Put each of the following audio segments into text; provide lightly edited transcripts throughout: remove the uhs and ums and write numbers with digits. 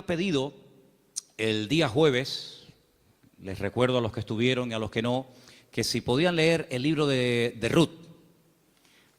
pedido el día jueves, les recuerdo a los que estuvieron y a los que no, que si podían leer el libro de Ruth,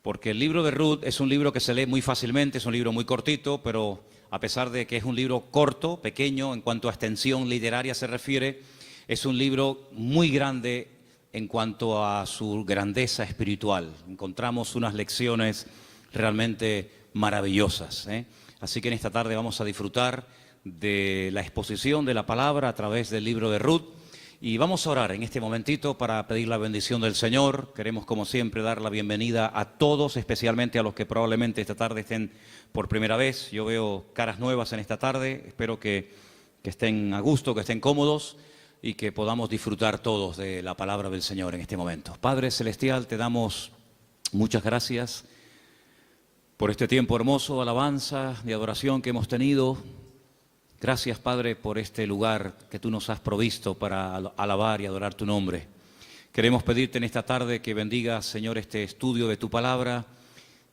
porque el libro de Ruth es un libro que se lee muy fácilmente, es un libro muy cortito, pero a pesar de que es un libro corto, pequeño, en cuanto a extensión literaria se refiere, es un libro muy grande en cuanto a su grandeza espiritual. Encontramos unas lecciones realmente maravillosas, ¿eh? Así que en esta tarde vamos a disfrutar de la exposición de la palabra a través del libro de Ruth y vamos a orar en este momentito para pedir la bendición del Señor. Queremos, como siempre, dar la bienvenida a todos, especialmente a los que probablemente esta tarde estén por primera vez. Yo veo caras nuevas en esta tarde, espero que estén a gusto, que estén cómodos y que podamos disfrutar todos de la palabra del Señor en este momento. Padre Celestial, te damos muchas gracias por este tiempo hermoso de alabanza, de adoración que hemos tenido. Gracias, Padre, por este lugar que tú nos has provisto para alabar y adorar tu nombre. Queremos pedirte en esta tarde que bendigas, Señor, este estudio de tu palabra,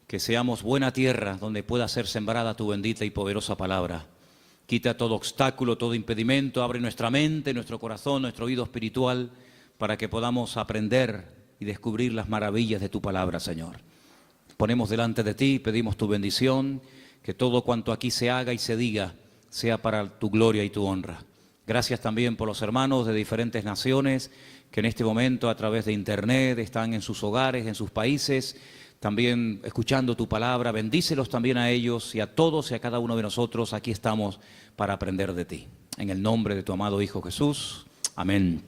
que seamos buena tierra donde pueda ser sembrada tu bendita y poderosa palabra. Quita todo obstáculo, todo impedimento, abre nuestra mente, nuestro corazón, nuestro oído espiritual, para que podamos aprender y descubrir las maravillas de tu palabra, Señor. Ponemos delante de ti, pedimos tu bendición, que todo cuanto aquí se haga y se diga sea para tu gloria y tu honra. Gracias también por los hermanos de diferentes naciones que en este momento a través de internet están en sus hogares, en sus países, también escuchando tu palabra. Bendícelos también a ellos y a todos y a cada uno de nosotros. Aquí estamos para aprender de ti. En el nombre de tu amado Hijo Jesús. Amén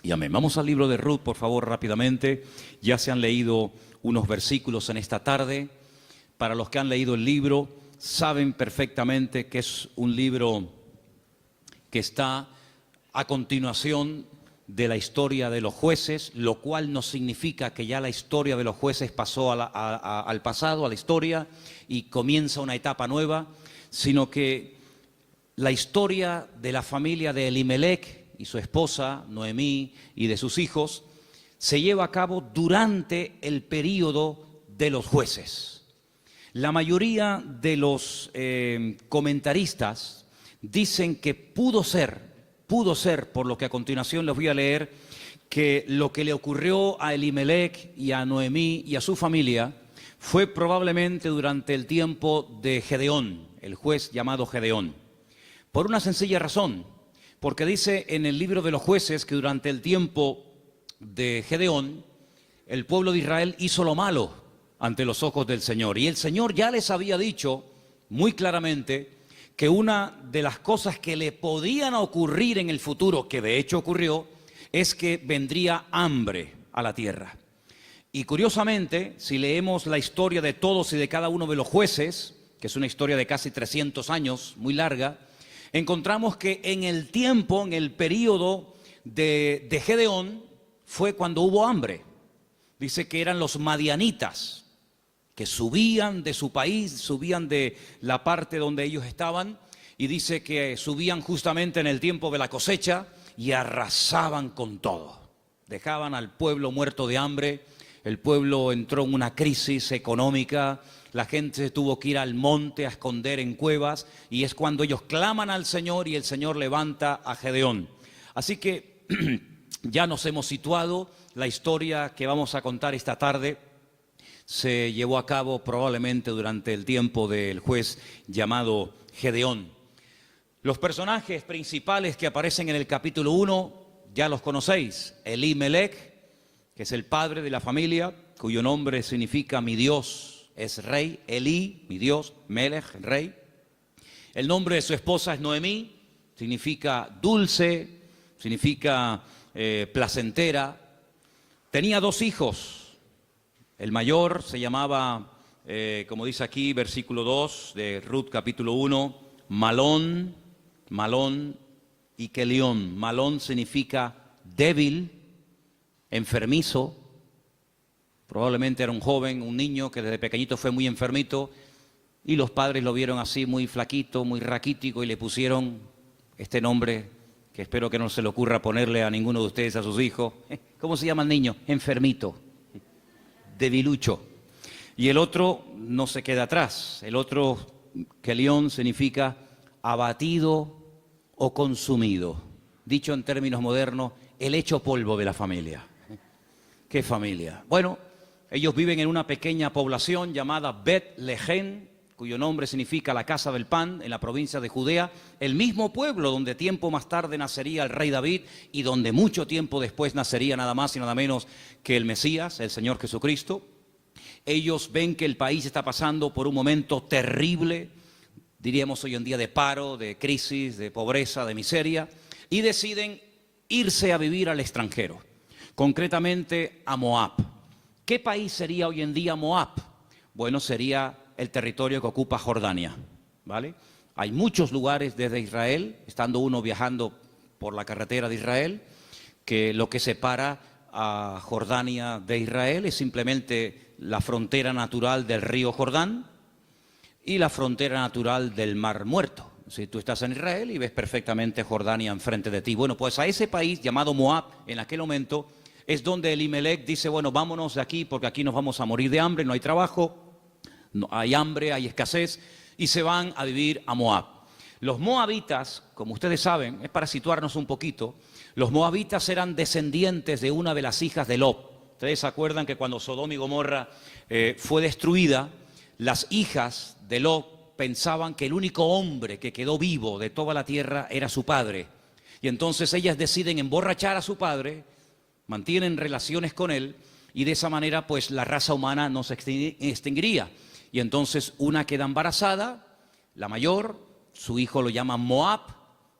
y amén. Vamos al libro de Ruth, por favor, rápidamente. Ya se han leído unos versículos en esta tarde. Para los que han leído el libro, saben perfectamente que es un libro que está a continuación de la historia de los jueces, lo cual no significa que ya la historia de los jueces pasó al pasado, a la historia, y comienza una etapa nueva, sino que la historia de la familia de Elimelech y su esposa, Noemí, y de sus hijos, se lleva a cabo durante el período de los jueces. La mayoría de los comentaristas dicen que pudo ser, por lo que a continuación les voy a leer, que lo que le ocurrió a Elimelech y a Noemí y a su familia fue probablemente durante el tiempo de Gedeón, el juez llamado Gedeón. Por una sencilla razón, porque dice en el libro de los jueces que durante el tiempo de Gedeón, el pueblo de Israel hizo lo malo ante los ojos del Señor. Y el Señor ya les había dicho muy claramente que una de las cosas que le podían ocurrir en el futuro, que de hecho ocurrió, es que vendría hambre a la tierra. Y curiosamente, si leemos la historia de todos y de cada uno de los jueces, que es una historia de casi 300 años, muy larga, encontramos que en el tiempo, en el periodo de Gedeón, fue cuando hubo hambre. Dice que eran los madianitas, que subían de su país, subían de la parte donde ellos estaban, y dice que subían justamente en el tiempo de la cosecha y arrasaban con todo. Dejaban al pueblo muerto de hambre, el pueblo entró en una crisis económica, la gente se tuvo que ir al monte a esconder en cuevas, y es cuando ellos claman al Señor y el Señor levanta a Gedeón. Así que ya nos hemos situado, la historia que vamos a contar esta tarde se llevó a cabo probablemente durante el tiempo del juez llamado Gedeón. Los personajes principales que aparecen en el capítulo 1 ya los conocéis. Elimelech, que es el padre de la familia, cuyo nombre significa mi Dios es rey. Eli, mi Dios, Melech, rey. El nombre de su esposa es Noemí, significa dulce, significa placentera. Tenía 2 hijos. El mayor se llamaba, como dice aquí, versículo 2 de Ruth capítulo 1, Malón y Kelión. Malón significa débil, enfermizo. Probablemente era un joven, un niño que desde pequeñito fue muy enfermito y los padres lo vieron así muy flaquito, muy raquítico y le pusieron este nombre que espero que no se le ocurra ponerle a ninguno de ustedes a sus hijos. ¿Cómo se llama el niño? Enfermito. Debilucho. Y el otro no se queda atrás. El otro, Kelión, significa abatido o consumido. Dicho en términos modernos, el hecho polvo de la familia. ¿Qué familia? Bueno, ellos viven en una pequeña población llamada Bet-Lehem, cuyo nombre significa la casa del pan, en la provincia de Judea, el mismo pueblo donde tiempo más tarde nacería el rey David y donde mucho tiempo después nacería nada más y nada menos que el Mesías, el Señor Jesucristo. Ellos ven que el país está pasando por un momento terrible, diríamos hoy en día de paro, de crisis, de pobreza, de miseria, y deciden irse a vivir al extranjero, concretamente a Moab. ¿Qué país sería hoy en día Moab? Bueno, sería el territorio que ocupa Jordania, ¿vale? Hay muchos lugares desde Israel, estando uno viajando por la carretera de Israel, que lo que separa a Jordania de Israel es simplemente la frontera natural del río Jordán y la frontera natural del Mar Muerto. Si tú estás en Israel y ves perfectamente Jordania enfrente de ti. Bueno, pues a ese país llamado Moab, en aquel momento, es donde Elimelech dice, bueno, vámonos de aquí porque aquí nos vamos a morir de hambre, no hay trabajo, no, hay hambre, hay escasez, y se van a vivir a Moab. Los moabitas, como ustedes saben, es para situarnos un poquito, los moabitas eran descendientes de una de las hijas de Lot. Ustedes se acuerdan que cuando Sodoma y Gomorra fue destruida, las hijas de Lot pensaban que el único hombre que quedó vivo de toda la tierra era su padre. Y entonces ellas deciden emborrachar a su padre, mantienen relaciones con él, y de esa manera pues la raza humana no se extinguiría. Y entonces una queda embarazada, la mayor, su hijo lo llaman Moab,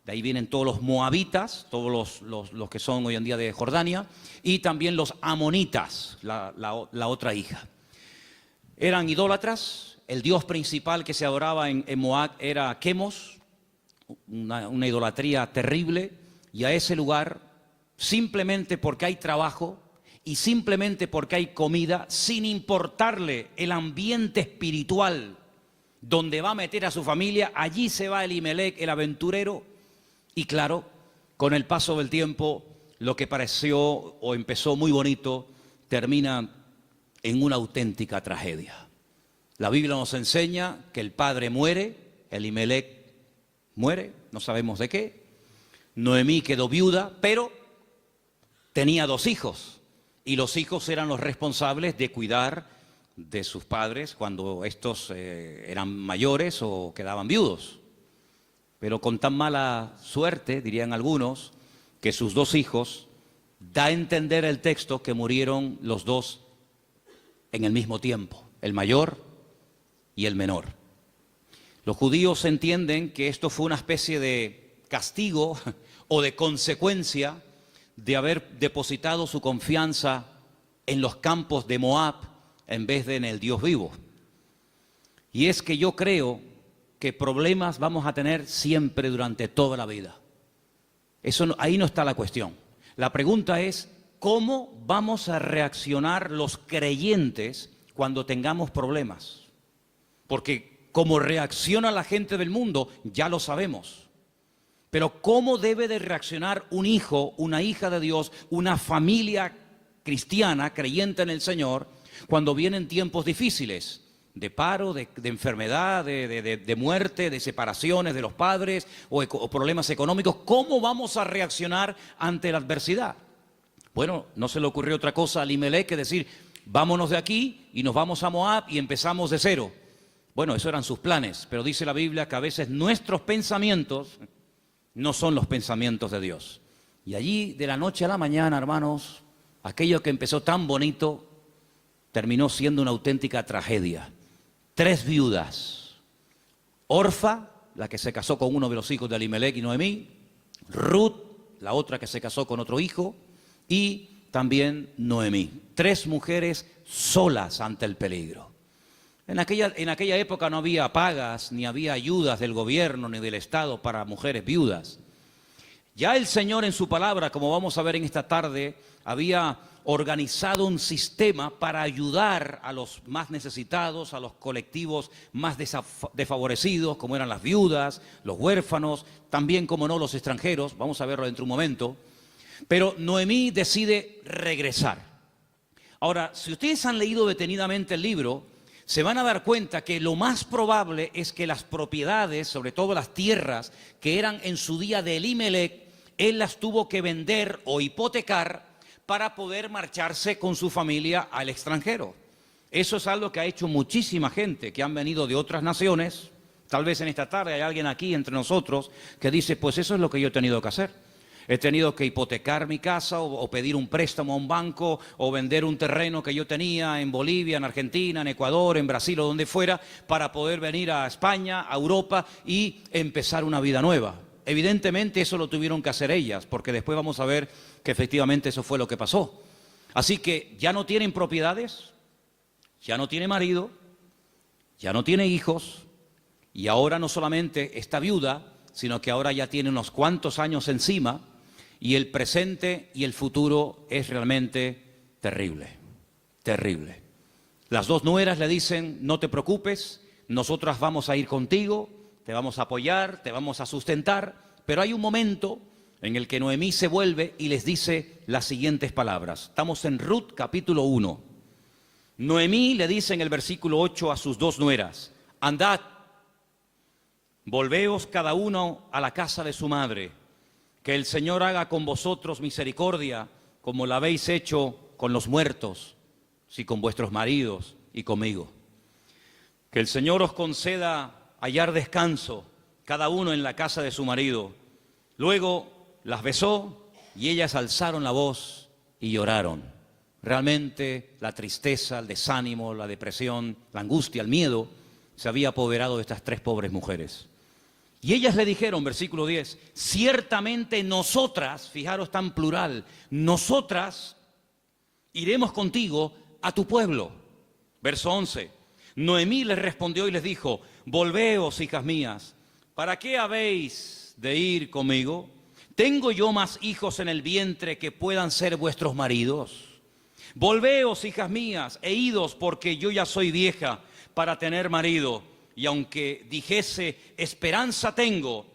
de ahí vienen todos los moabitas, todos los que son hoy en día de Jordania, y también los amonitas, la otra hija. Eran idólatras. El dios principal que se adoraba en Moab era Quemos, una idolatría terrible, y a ese lugar, simplemente porque hay trabajo y simplemente porque hay comida, sin importarle el ambiente espiritual donde va a meter a su familia, allí se va Elimelech, el aventurero, y claro, con el paso del tiempo, lo que pareció o empezó muy bonito, termina en una auténtica tragedia. La Biblia nos enseña que el padre muere, Elimelech muere, no sabemos de qué. Noemí quedó viuda, pero tenía 2 hijos. Y los hijos eran los responsables de cuidar de sus padres cuando estos eran mayores o quedaban viudos. Pero con tan mala suerte, dirían algunos, que sus 2 hijos, da a entender el texto que murieron los 2 en el mismo tiempo, el mayor y el menor. Los judíos entienden que esto fue una especie de castigo o de consecuencia de haber depositado su confianza en los campos de Moab en vez de en el Dios vivo. Y es que yo creo que problemas vamos a tener siempre durante toda la vida. Ahí no está la cuestión. La pregunta es, ¿cómo vamos a reaccionar los creyentes cuando tengamos problemas? Porque cómo reacciona la gente del mundo, ya lo sabemos. Pero ¿cómo debe de reaccionar un hijo, una hija de Dios, una familia cristiana, creyente en el Señor, cuando vienen tiempos difíciles? De paro, de enfermedad, de muerte, de separaciones de los padres o problemas económicos. ¿Cómo vamos a reaccionar ante la adversidad? Bueno, no se le ocurrió otra cosa a Elimelech que decir, vámonos de aquí y nos vamos a Moab y empezamos de cero. Bueno, esos eran sus planes, pero dice la Biblia que a veces nuestros pensamientos no son los pensamientos de Dios. Y allí, de la noche a la mañana, hermanos, aquello que empezó tan bonito terminó siendo una auténtica tragedia. 3 viudas: Orfa, la que se casó con uno de los hijos de Elimelech y Noemí; Ruth, la otra que se casó con otro hijo; y también Noemí. 3 mujeres solas ante el peligro. En aquella época no había pagas, ni había ayudas del gobierno, ni del Estado para mujeres viudas. Ya el Señor en su palabra, como vamos a ver en esta tarde, había organizado un sistema para ayudar a los más necesitados, a los colectivos más desfavorecidos, como eran las viudas, los huérfanos, también, como no, los extranjeros. Vamos a verlo dentro de un momento. Pero Noemí decide regresar. Ahora, si ustedes han leído detenidamente el libro, se van a dar cuenta que lo más probable es que las propiedades, sobre todo las tierras que eran en su día de Elimelec, él las tuvo que vender o hipotecar para poder marcharse con su familia al extranjero. Eso es algo que ha hecho muchísima gente que han venido de otras naciones. Tal vez en esta tarde hay alguien aquí entre nosotros que dice, pues eso es lo que yo he tenido que hacer. He tenido que hipotecar mi casa o pedir un préstamo a un banco o vender un terreno que yo tenía en Bolivia, en Argentina, en Ecuador, en Brasil o donde fuera para poder venir a España, a Europa y empezar una vida nueva. Evidentemente eso lo tuvieron que hacer ellas, porque después vamos a ver que efectivamente eso fue lo que pasó. Así que ya no tienen propiedades, ya no tiene marido, ya no tiene hijos y ahora no solamente está viuda, sino que ahora ya tiene unos cuantos años encima y el presente y el futuro es realmente terrible, terrible. Las dos nueras le dicen, no te preocupes, nosotras vamos a ir contigo, te vamos a apoyar, te vamos a sustentar, pero hay un momento en el que Noemí se vuelve y les dice las siguientes palabras. Estamos en Ruth capítulo 1. Noemí le dice en el versículo 8 a sus dos nueras, andad, volveos cada uno a la casa de su madre, que el Señor haga con vosotros misericordia, como la habéis hecho con los muertos, sí, con vuestros maridos y conmigo. Que el Señor os conceda hallar descanso, cada uno en la casa de su marido. Luego las besó y ellas alzaron la voz y lloraron. Realmente la tristeza, el desánimo, la depresión, la angustia, el miedo se había apoderado de estas tres pobres mujeres. Y ellas le dijeron, versículo 10, ciertamente nosotras, fijaros tan plural, nosotras iremos contigo a tu pueblo. Verso 11, Noemí les respondió y les dijo, volveos, hijas mías, ¿para qué habéis de ir conmigo? ¿Tengo yo más hijos en el vientre que puedan ser vuestros maridos? Volveos, hijas mías, e idos, porque yo ya soy vieja para tener marido. Y aunque dijese, esperanza tengo,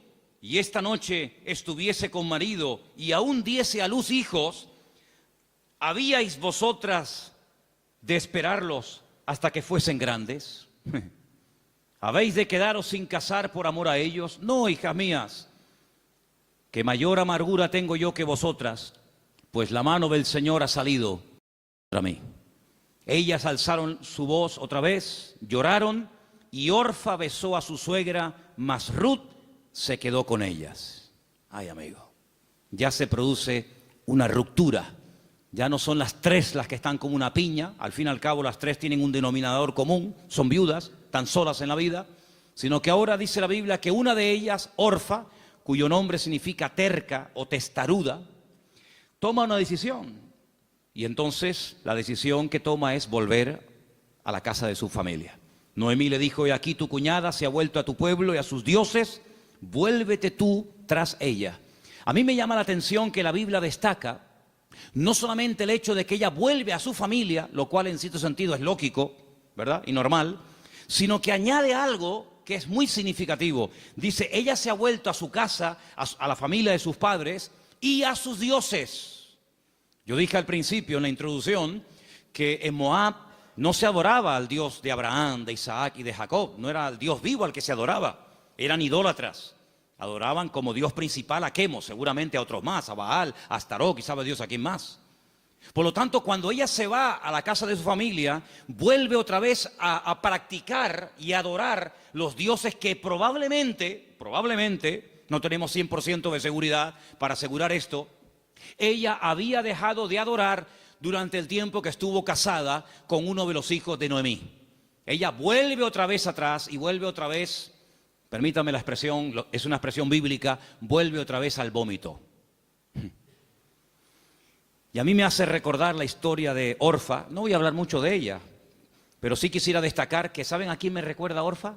y esta noche estuviese con marido, y aún diese a luz hijos, ¿habíais vosotras de esperarlos hasta que fuesen grandes? ¿Habéis de quedaros sin casar por amor a ellos? No, hijas mías, que mayor amargura tengo yo que vosotras, pues la mano del Señor ha salido contra mí. Ellas alzaron su voz otra vez, lloraron, y Orfa besó a su suegra, mas Ruth se quedó con ellas. Ay, amigo, ya se produce una ruptura. Ya no son las tres las que están como una piña, al fin y al cabo las tres tienen un denominador común, son viudas, tan solas en la vida, sino que ahora dice la Biblia que una de ellas, Orfa, cuyo nombre significa terca o testaruda, toma una decisión. Y entonces la decisión que toma es volver a la casa de su familia. Noemí le dijo, he aquí tu cuñada se ha vuelto a tu pueblo y a sus dioses, vuélvete tú tras ella. A mí me llama la atención que la Biblia destaca no solamente el hecho de que ella vuelve a su familia, lo cual en cierto sentido es lógico, ¿verdad? Y normal, sino que añade algo que es muy significativo. Dice, ella se ha vuelto a su casa, a la familia de sus padres y a sus dioses. Yo dije al principio en la introducción que en Moab no se adoraba al Dios de Abraham, de Isaac y de Jacob, no era el Dios vivo al que se adoraba, eran idólatras. Adoraban como Dios principal a Quemos, seguramente a otros más, a Baal, a Astarot, y sabe Dios a quién más. Por lo tanto, cuando ella se va a la casa de su familia, vuelve otra vez a practicar y adorar los dioses que probablemente, no tenemos 100% de seguridad para asegurar esto, ella había dejado de adorar durante el tiempo que estuvo casada con uno de los hijos de Noemí. Ella vuelve otra vez atrás y vuelve otra vez, permítame la expresión, es una expresión bíblica, vuelve otra vez al vómito. Y a mí me hace recordar la historia de Orfa. No voy a hablar mucho de ella, pero sí quisiera destacar que ¿saben a quién me recuerda Orfa?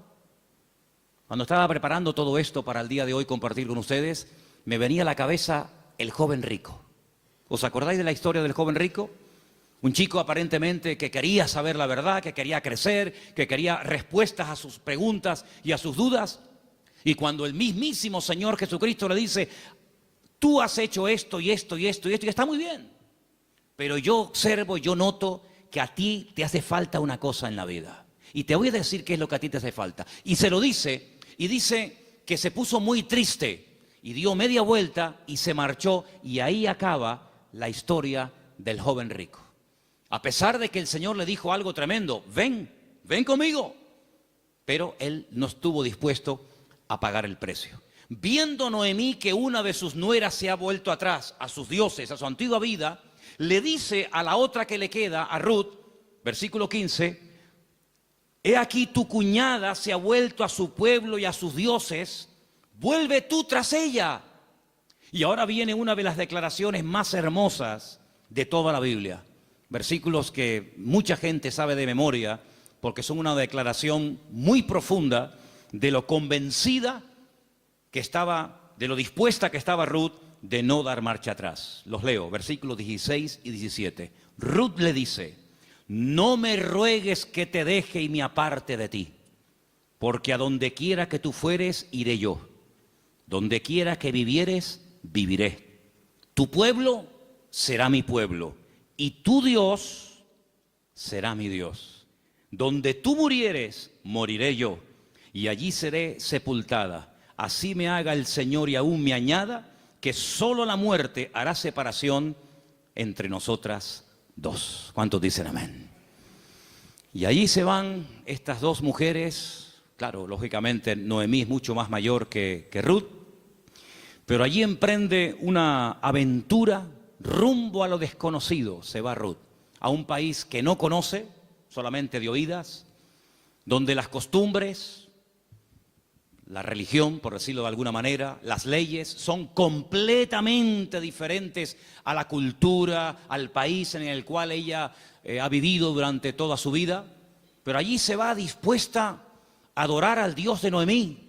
Cuando estaba preparando todo esto para el día de hoy compartir con ustedes, me venía a la cabeza el joven rico. ¿Os acordáis de la historia del joven rico? Un chico aparentemente que quería saber la verdad, que quería crecer, que quería respuestas a sus preguntas y a sus dudas. Y cuando el mismísimo Señor Jesucristo le dice, tú has hecho esto y esto y esto y esto, y está muy bien. Pero yo observo, yo noto que a ti te hace falta una cosa en la vida. Y te voy a decir qué es lo que a ti te hace falta. Y se lo dice, y dice que se puso muy triste y dio media vuelta y se marchó, y ahí acaba la historia del joven rico. A pesar de que el Señor le dijo algo tremendo, ven conmigo, pero él no estuvo dispuesto a pagar el precio. Viendo Noemí que una de sus nueras se ha vuelto atrás a sus dioses, a su antigua vida, le dice a la otra que le queda, a Ruth, versículo 15, he aquí tu cuñada se ha vuelto a su pueblo y a sus dioses, vuelve tú tras ella. Y ahora viene una de las declaraciones más hermosas de toda la Biblia. Versículos que mucha gente sabe de memoria, porque son una declaración muy profunda de lo convencida que estaba, de lo dispuesta que estaba Ruth de no dar marcha atrás. Los leo, versículos 16 y 17. Ruth le dice, no me ruegues que te deje y me aparte de ti, porque a donde quiera que tú fueres, iré yo. Donde quiera que vivieres, viviré. Tu pueblo será mi pueblo, y tu Dios será mi Dios. Donde tú murieres, moriré yo, y allí seré sepultada. Así me haga el Señor y aún me añada, que solo la muerte hará separación entre nosotras dos. ¿Cuántos dicen amén? Y allí se van estas dos mujeres. Claro, lógicamente Noemí es mucho más mayor que Ruth, pero allí emprende una aventura rumbo a lo desconocido. Se va Ruth a un país que no conoce, solamente de oídas, donde las costumbres, la religión, por decirlo de alguna manera, las leyes son completamente diferentes a la cultura, al país en el cual ella ha vivido durante toda su vida. Pero allí se va dispuesta a adorar al Dios de Noemí.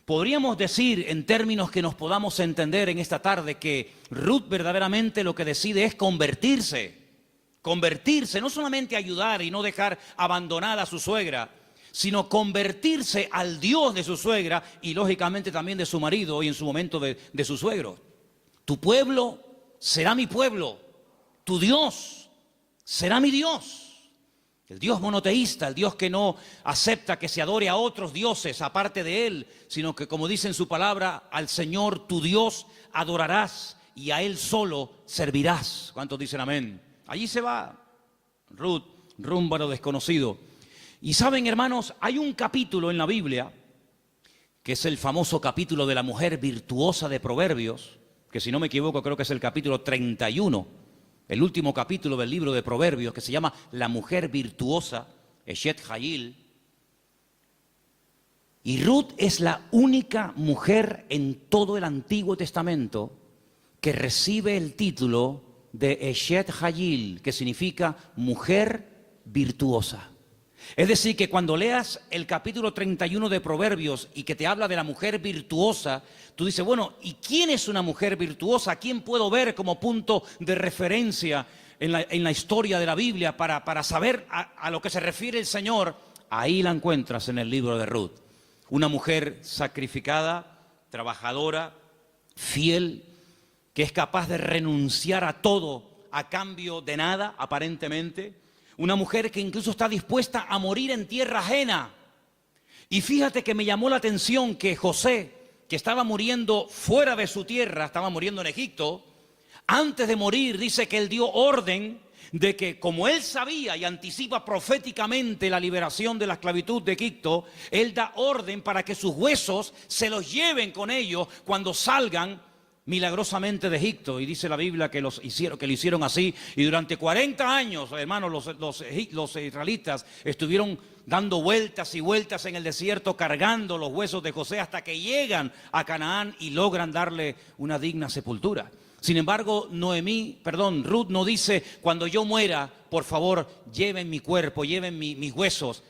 Podríamos decir, en términos que nos podamos entender en esta tarde, que Ruth verdaderamente lo que decide es convertirse, no solamente ayudar y no dejar abandonada a su suegra, sino convertirse al Dios de su suegra y lógicamente también de su marido y en su momento de su suegro. Tu pueblo será mi pueblo, tu Dios será mi Dios. El Dios monoteísta, el Dios que no acepta que se adore a otros dioses aparte de Él, sino que, como dice en su palabra, al Señor tu Dios adorarás y a Él solo servirás. ¿Cuántos dicen amén? Allí se va Ruth rumbo a lo desconocido. Y saben, hermanos, hay un capítulo en la Biblia, que es el famoso capítulo de la mujer virtuosa de Proverbios, que si no me equivoco creo que es el capítulo 31, el último capítulo del libro de Proverbios, que se llama La mujer virtuosa, Eshet Hayil. Y Ruth es la única mujer en todo el Antiguo Testamento que recibe el título de Eshet Hayil, que significa mujer virtuosa. Es decir, que cuando leas el capítulo 31 de Proverbios y que te habla de la mujer virtuosa, tú dices, bueno, ¿y quién es una mujer virtuosa? ¿A quién puedo ver como punto de referencia en la historia de la Biblia para saber a lo que se refiere el Señor? Ahí la encuentras en el libro de Ruth. Una mujer sacrificada, trabajadora, fiel, que es capaz de renunciar a todo a cambio de nada, aparentemente. Una mujer que incluso está dispuesta a morir en tierra ajena. Y fíjate que me llamó la atención que José, que estaba muriendo fuera de su tierra, estaba muriendo en Egipto, antes de morir dice que él dio orden de que, como él sabía y anticipa proféticamente la liberación de la esclavitud de Egipto, él da orden para que sus huesos se los lleven con ellos cuando salgan milagrosamente de Egipto. Y dice la Biblia que lo hicieron así, y durante 40 años, hermanos, los israelitas estuvieron dando vueltas y vueltas en el desierto, cargando los huesos de José hasta que llegan a Canaán y logran darle una digna sepultura. Sin embargo, Ruth no dice, cuando yo muera, por favor, lleven mi cuerpo, lleven mis huesos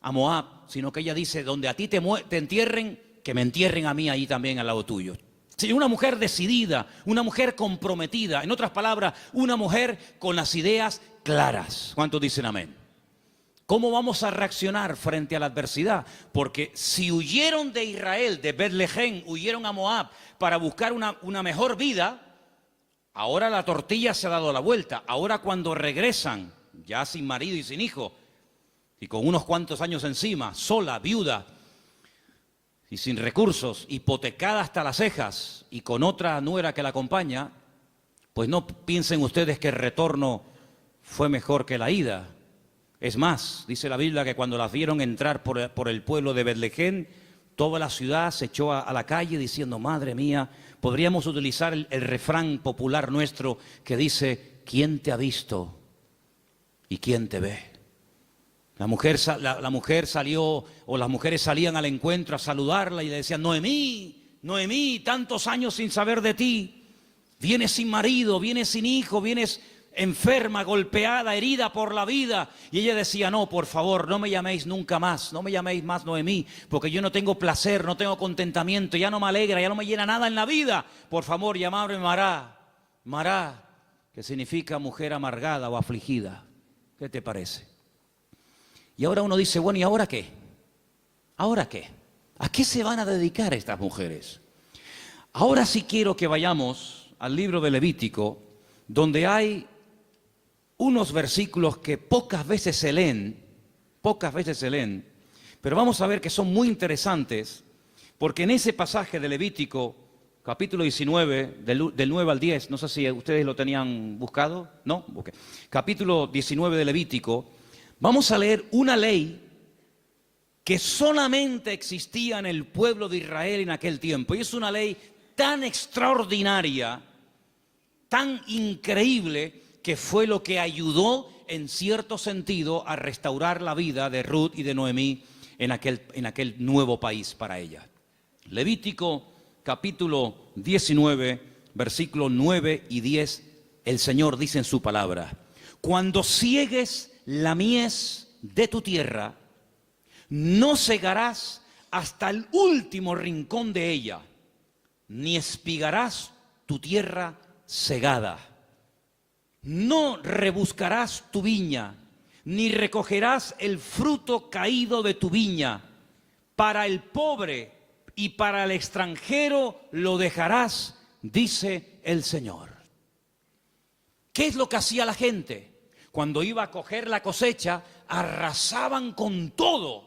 a Moab, sino que ella dice, donde a ti te entierren, que me entierren a mí ahí también al lado tuyo. Sí, una mujer decidida, una mujer comprometida, en otras palabras, una mujer con las ideas claras. ¿Cuántos dicen amén? ¿Cómo vamos a reaccionar frente a la adversidad? Porque si huyeron de Israel, de Betlehem, huyeron a Moab para buscar una mejor vida, ahora la tortilla se ha dado la vuelta. Ahora cuando regresan, ya sin marido y sin hijo, y con unos cuantos años encima, sola, viuda y sin recursos, hipotecada hasta las cejas y con otra nuera que la acompaña, pues no piensen ustedes que el retorno fue mejor que la ida. Es más, dice la Biblia que cuando las vieron entrar por el pueblo de Betlehem, toda la ciudad se echó a la calle diciendo, madre mía, podríamos utilizar el refrán popular nuestro que dice, ¿quién te ha visto y quién te ve? La mujer salió, o las mujeres salían al encuentro a saludarla y le decían, Noemí, Noemí, tantos años sin saber de ti, vienes sin marido, vienes sin hijo, vienes enferma, golpeada, herida por la vida. Y ella decía, no, por favor, no me llaméis nunca más, no me llaméis más Noemí, porque yo no tengo placer, no tengo contentamiento, ya no me alegra, ya no me llena nada en la vida. Por favor, llamadme Mará, Mará, que significa mujer amargada o afligida. ¿Qué te parece? Y ahora uno dice, bueno, ¿y ahora qué? ¿Ahora qué? ¿A qué se van a dedicar estas mujeres? Ahora sí quiero que vayamos al libro de Levítico, donde hay unos versículos que pocas veces se leen, pero vamos a ver que son muy interesantes, porque en ese pasaje de Levítico, capítulo 19, del 9 al 10, no sé si ustedes lo tenían buscado, ¿no? Okay. Capítulo 19 de Levítico, vamos a leer una ley que solamente existía en el pueblo de Israel en aquel tiempo, y es una ley tan extraordinaria, tan increíble, que fue lo que ayudó en cierto sentido a restaurar la vida de Ruth y de Noemí en aquel nuevo país para ella. Levítico capítulo 19, versículos 9 y 10, el Señor dice en su palabra, cuando ciegues la mies de tu tierra, no segarás hasta el último rincón de ella, ni espigarás tu tierra segada. No rebuscarás tu viña, ni recogerás el fruto caído de tu viña. Para el pobre y para el extranjero lo dejarás, dice el Señor. ¿Qué es lo que hacía la gente? Cuando iba a coger la cosecha, arrasaban con todo.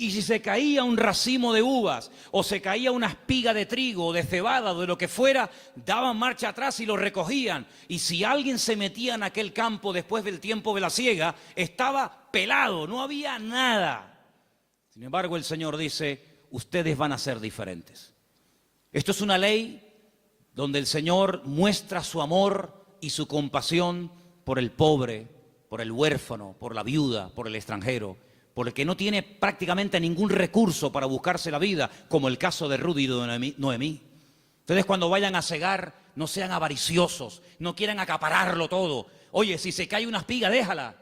Y si se caía un racimo de uvas, o se caía una espiga de trigo, o de cebada, o de lo que fuera, daban marcha atrás y lo recogían. Y si alguien se metía en aquel campo después del tiempo de la siega, estaba pelado, no había nada. Sin embargo, el Señor dice, ustedes van a ser diferentes. Esto es una ley donde el Señor muestra su amor y su compasión por el pobre, por el huérfano, por la viuda, por el extranjero, por el que no tiene prácticamente ningún recurso para buscarse la vida, como el caso de Ruth y de Noemí. Ustedes cuando vayan a segar, no sean avariciosos, no quieran acapararlo todo. Oye, si se cae una espiga, déjala.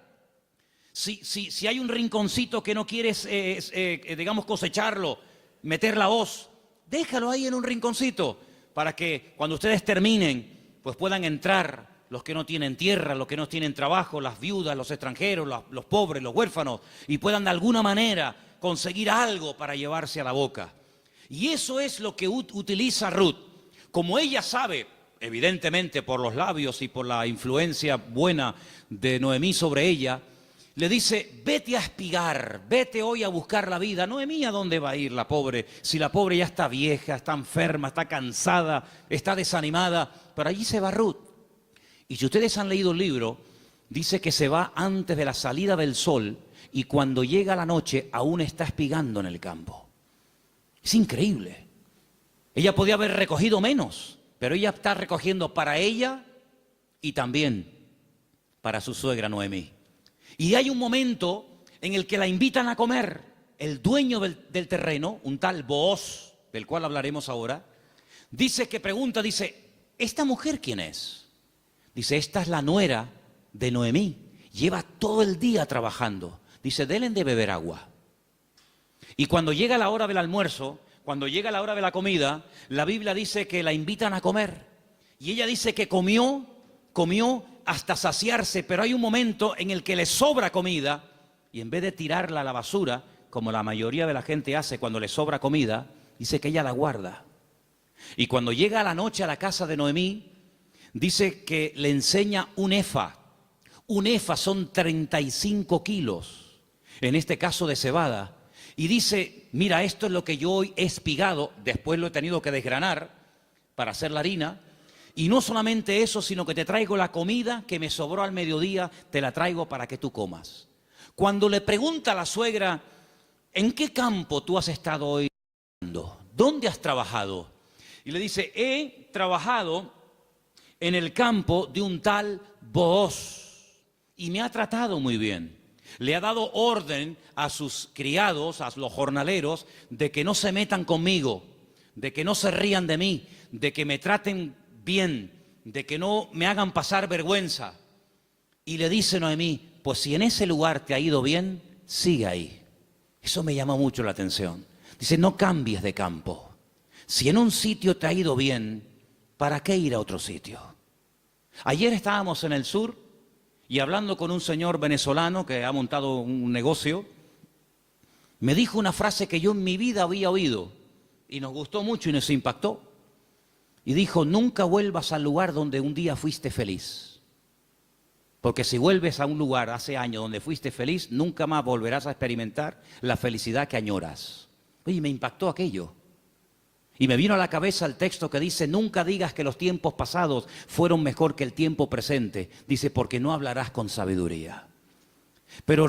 Si hay un rinconcito que no quieres, digamos, cosecharlo, meter la hoz, déjalo ahí en un rinconcito, para que cuando ustedes terminen, pues puedan entrar los que no tienen tierra, los que no tienen trabajo, las viudas, los extranjeros, los pobres, los huérfanos, y puedan de alguna manera conseguir algo para llevarse a la boca. Y eso es lo que utiliza Ruth. Como ella sabe, evidentemente por los labios y por la influencia buena de Noemí sobre ella, le dice, vete a espigar, vete hoy a buscar la vida. Noemí, ¿a dónde va a ir la pobre? Si la pobre ya está vieja, está enferma, está cansada, está desanimada, pero allí se va Ruth. Y si ustedes han leído el libro, dice que se va antes de la salida del sol y cuando llega la noche aún está espigando en el campo. Es increíble. Ella podía haber recogido menos, pero ella está recogiendo para ella y también para su suegra Noemí. Y hay un momento en el que la invitan a comer. El dueño del terreno, un tal Booz, del cual hablaremos ahora, dice que pregunta, dice, ¿esta mujer quién es? Dice, esta es la nuera de Noemí, lleva todo el día trabajando. Dice, denle de beber agua. Y cuando llega la hora del almuerzo, cuando llega la hora de la comida, la Biblia dice que la invitan a comer. Y ella dice que comió hasta saciarse, pero hay un momento en el que le sobra comida y en vez de tirarla a la basura, como la mayoría de la gente hace cuando le sobra comida, dice que ella la guarda. Y cuando llega a la noche a la casa de Noemí, dice que le enseña un efa. Un efa son 35 kilos. en este caso de cebada, y dice, mira, esto es lo que yo hoy he espigado, después lo he tenido que desgranar para hacer la harina, y no solamente eso, sino que te traigo la comida que me sobró al mediodía, te la traigo para que tú comas. Cuando le pregunta a la suegra, ¿en qué campo tú has estado hoy? ¿Dónde has trabajado? Y le dice, he trabajado en el campo de un tal Booz y me ha tratado muy bien. Le ha dado orden a sus criados, a los jornaleros, de que no se metan conmigo, de que no se rían de mí, de que me traten bien, de que no me hagan pasar vergüenza. Y le dice Noemí, pues si en ese lugar te ha ido bien, sigue ahí. Eso me llama mucho la atención. Dice, no cambies de campo. Si en un sitio te ha ido bien, ¿para qué ir a otro sitio? Ayer estábamos en el sur y hablando con un señor venezolano que ha montado un negocio, me dijo una frase que yo en mi vida había oído y nos gustó mucho y nos impactó. Y dijo, nunca vuelvas al lugar donde un día fuiste feliz. Porque si vuelves a un lugar hace años donde fuiste feliz, nunca más volverás a experimentar la felicidad que añoras. Oye, me impactó aquello. Y me vino a la cabeza el texto que dice, nunca digas que los tiempos pasados fueron mejor que el tiempo presente. Dice, porque no hablarás con sabiduría. Pero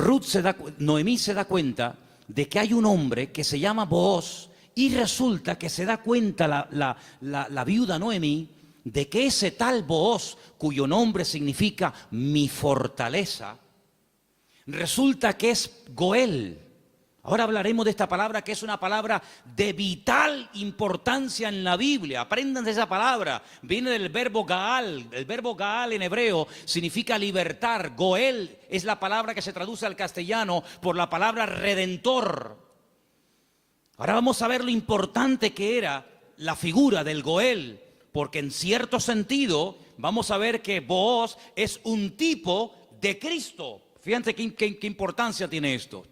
Noemí se da cuenta de que hay un hombre que se llama Booz y resulta que se da cuenta la viuda Noemí de que ese tal Booz, cuyo nombre significa mi fortaleza, resulta que es Goel. Ahora hablaremos de esta palabra que es una palabra de vital importancia en la Biblia. Apréndanse esa palabra. Viene del verbo Gaal. El verbo Gaal en hebreo significa libertar. Goel es la palabra que se traduce al castellano por la palabra redentor. Ahora vamos a ver lo importante que era la figura del Goel, porque en cierto sentido vamos a ver que Booz es un tipo de Cristo. Fíjense qué importancia tiene esto.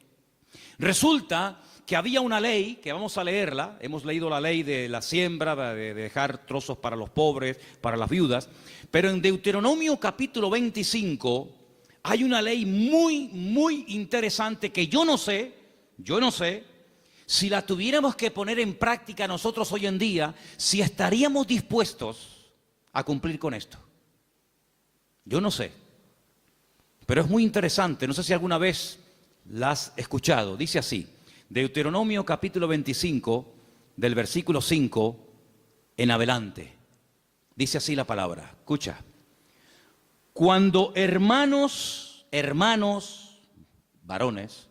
Resulta que había una ley, que vamos a leerla, hemos leído la ley de la siembra, de dejar trozos para los pobres, para las viudas, pero en Deuteronomio capítulo 25 hay una ley muy interesante que yo no sé, si la tuviéramos que poner en práctica nosotros hoy en día, si estaríamos dispuestos a cumplir con esto. Yo no sé, pero es muy interesante, no sé si alguna vez la has escuchado. Dice así, Deuteronomio capítulo 25, del versículo 5 en adelante. Dice así la palabra, escucha. Cuando hermanos, varones,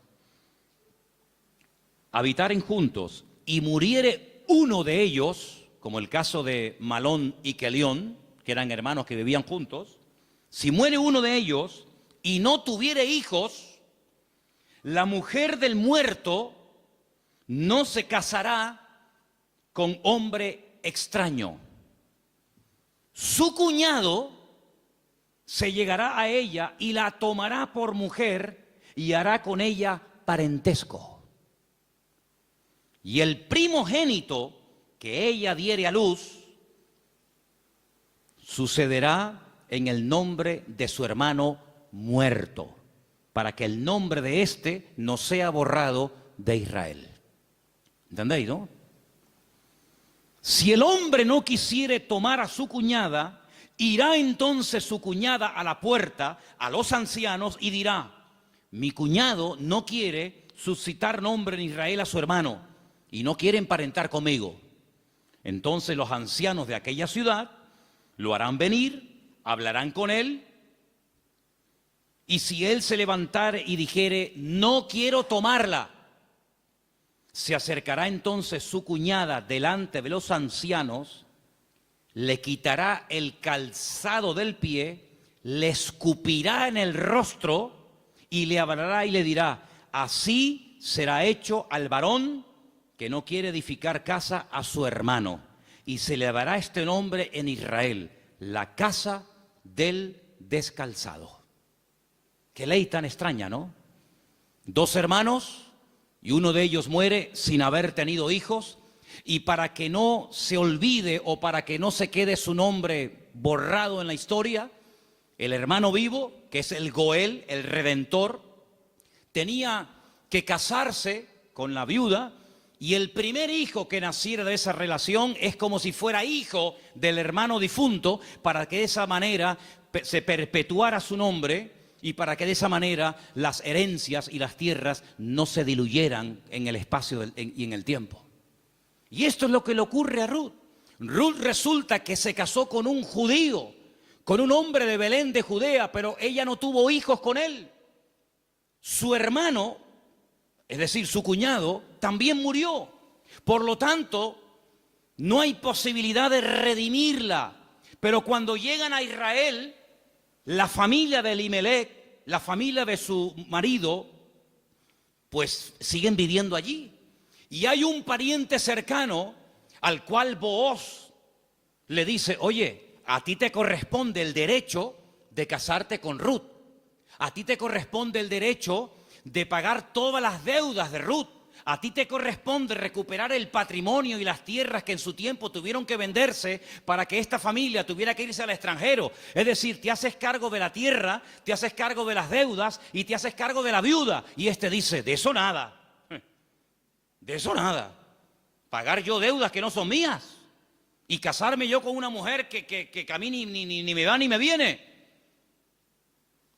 habitaren juntos y muriere uno de ellos, como el caso de Malón y Kelión, que eran hermanos que vivían juntos, si muere uno de ellos y no tuviere hijos, la mujer del muerto no se casará con hombre extraño. Su cuñado se llegará a ella y la tomará por mujer y hará con ella parentesco. Y el primogénito que ella diere a luz sucederá en el nombre de su hermano muerto, para que el nombre de éste no sea borrado de Israel. ¿Entendéis, no? Si el hombre no quisiere tomar a su cuñada, irá entonces su cuñada a la puerta, a los ancianos, y dirá, mi cuñado no quiere suscitar nombre en Israel a su hermano, y no quiere emparentar conmigo. Entonces los ancianos de aquella ciudad lo harán venir, hablarán con él, y si él se levantare y dijere, no quiero tomarla, se acercará entonces su cuñada delante de los ancianos, le quitará el calzado del pie, le escupirá en el rostro y le hablará y le dirá, así será hecho al varón que no quiere edificar casa a su hermano. Y se le dará este nombre en Israel, la casa del descalzado. Qué ley tan extraña, ¿no? Dos hermanos y uno de ellos muere sin haber tenido hijos, y para que no se olvide o para que no se quede su nombre borrado en la historia, el hermano vivo, que es el Goel, el Redentor, tenía que casarse con la viuda, y el primer hijo que naciera de esa relación es como si fuera hijo del hermano difunto, para que de esa manera se perpetuara su nombre y para que de esa manera las herencias y las tierras no se diluyeran en el espacio y en el tiempo. Y esto es lo que le ocurre a Ruth. Ruth resulta que se casó con un judío, con un hombre de Belén de Judea, pero ella no tuvo hijos con él. Su hermano, es decir, su cuñado, también murió. Por lo tanto, no hay posibilidad de redimirla. Pero cuando llegan a Israel, la familia de Elimelech, la familia de su marido, pues siguen viviendo allí. Y hay un pariente cercano al cual Booz le dice: oye, a ti te corresponde el derecho de casarte con Ruth. A ti te corresponde el derecho de pagar todas las deudas de Ruth. A ti te corresponde recuperar el patrimonio y las tierras que en su tiempo tuvieron que venderse para que esta familia tuviera que irse al extranjero. Es decir, te haces cargo de la tierra, te haces cargo de las deudas y te haces cargo de la viuda. Y este dice: de eso nada. De eso nada. Pagar yo deudas que no son mías y casarme yo con una mujer que a mí ni me va ni me viene.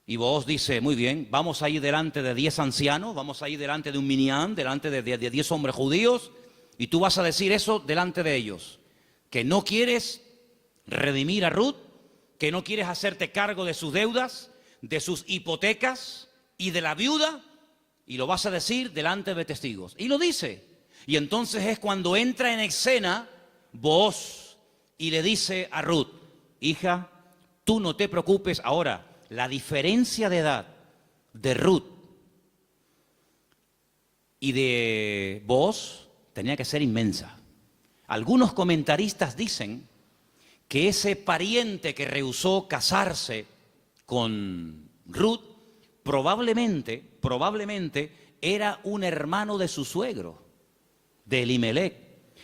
Y Booz dice: muy bien, vamos a ir delante de 10 ancianos, vamos a ir delante de un minyan, delante de 10 hombres judíos, y tú vas a decir eso delante de ellos, que no quieres redimir a Ruth, que no quieres hacerte cargo de sus deudas, de sus hipotecas y de la viuda, y lo vas a decir delante de testigos. Y lo dice. Y entonces es cuando entra en escena Booz y le dice a Ruth: hija, tú no te preocupes. Ahora, la diferencia de edad de Ruth y de Booz tenía que ser inmensa. Algunos comentaristas dicen que ese pariente que rehusó casarse con Ruth probablemente era un hermano de su suegro, de Elimelech.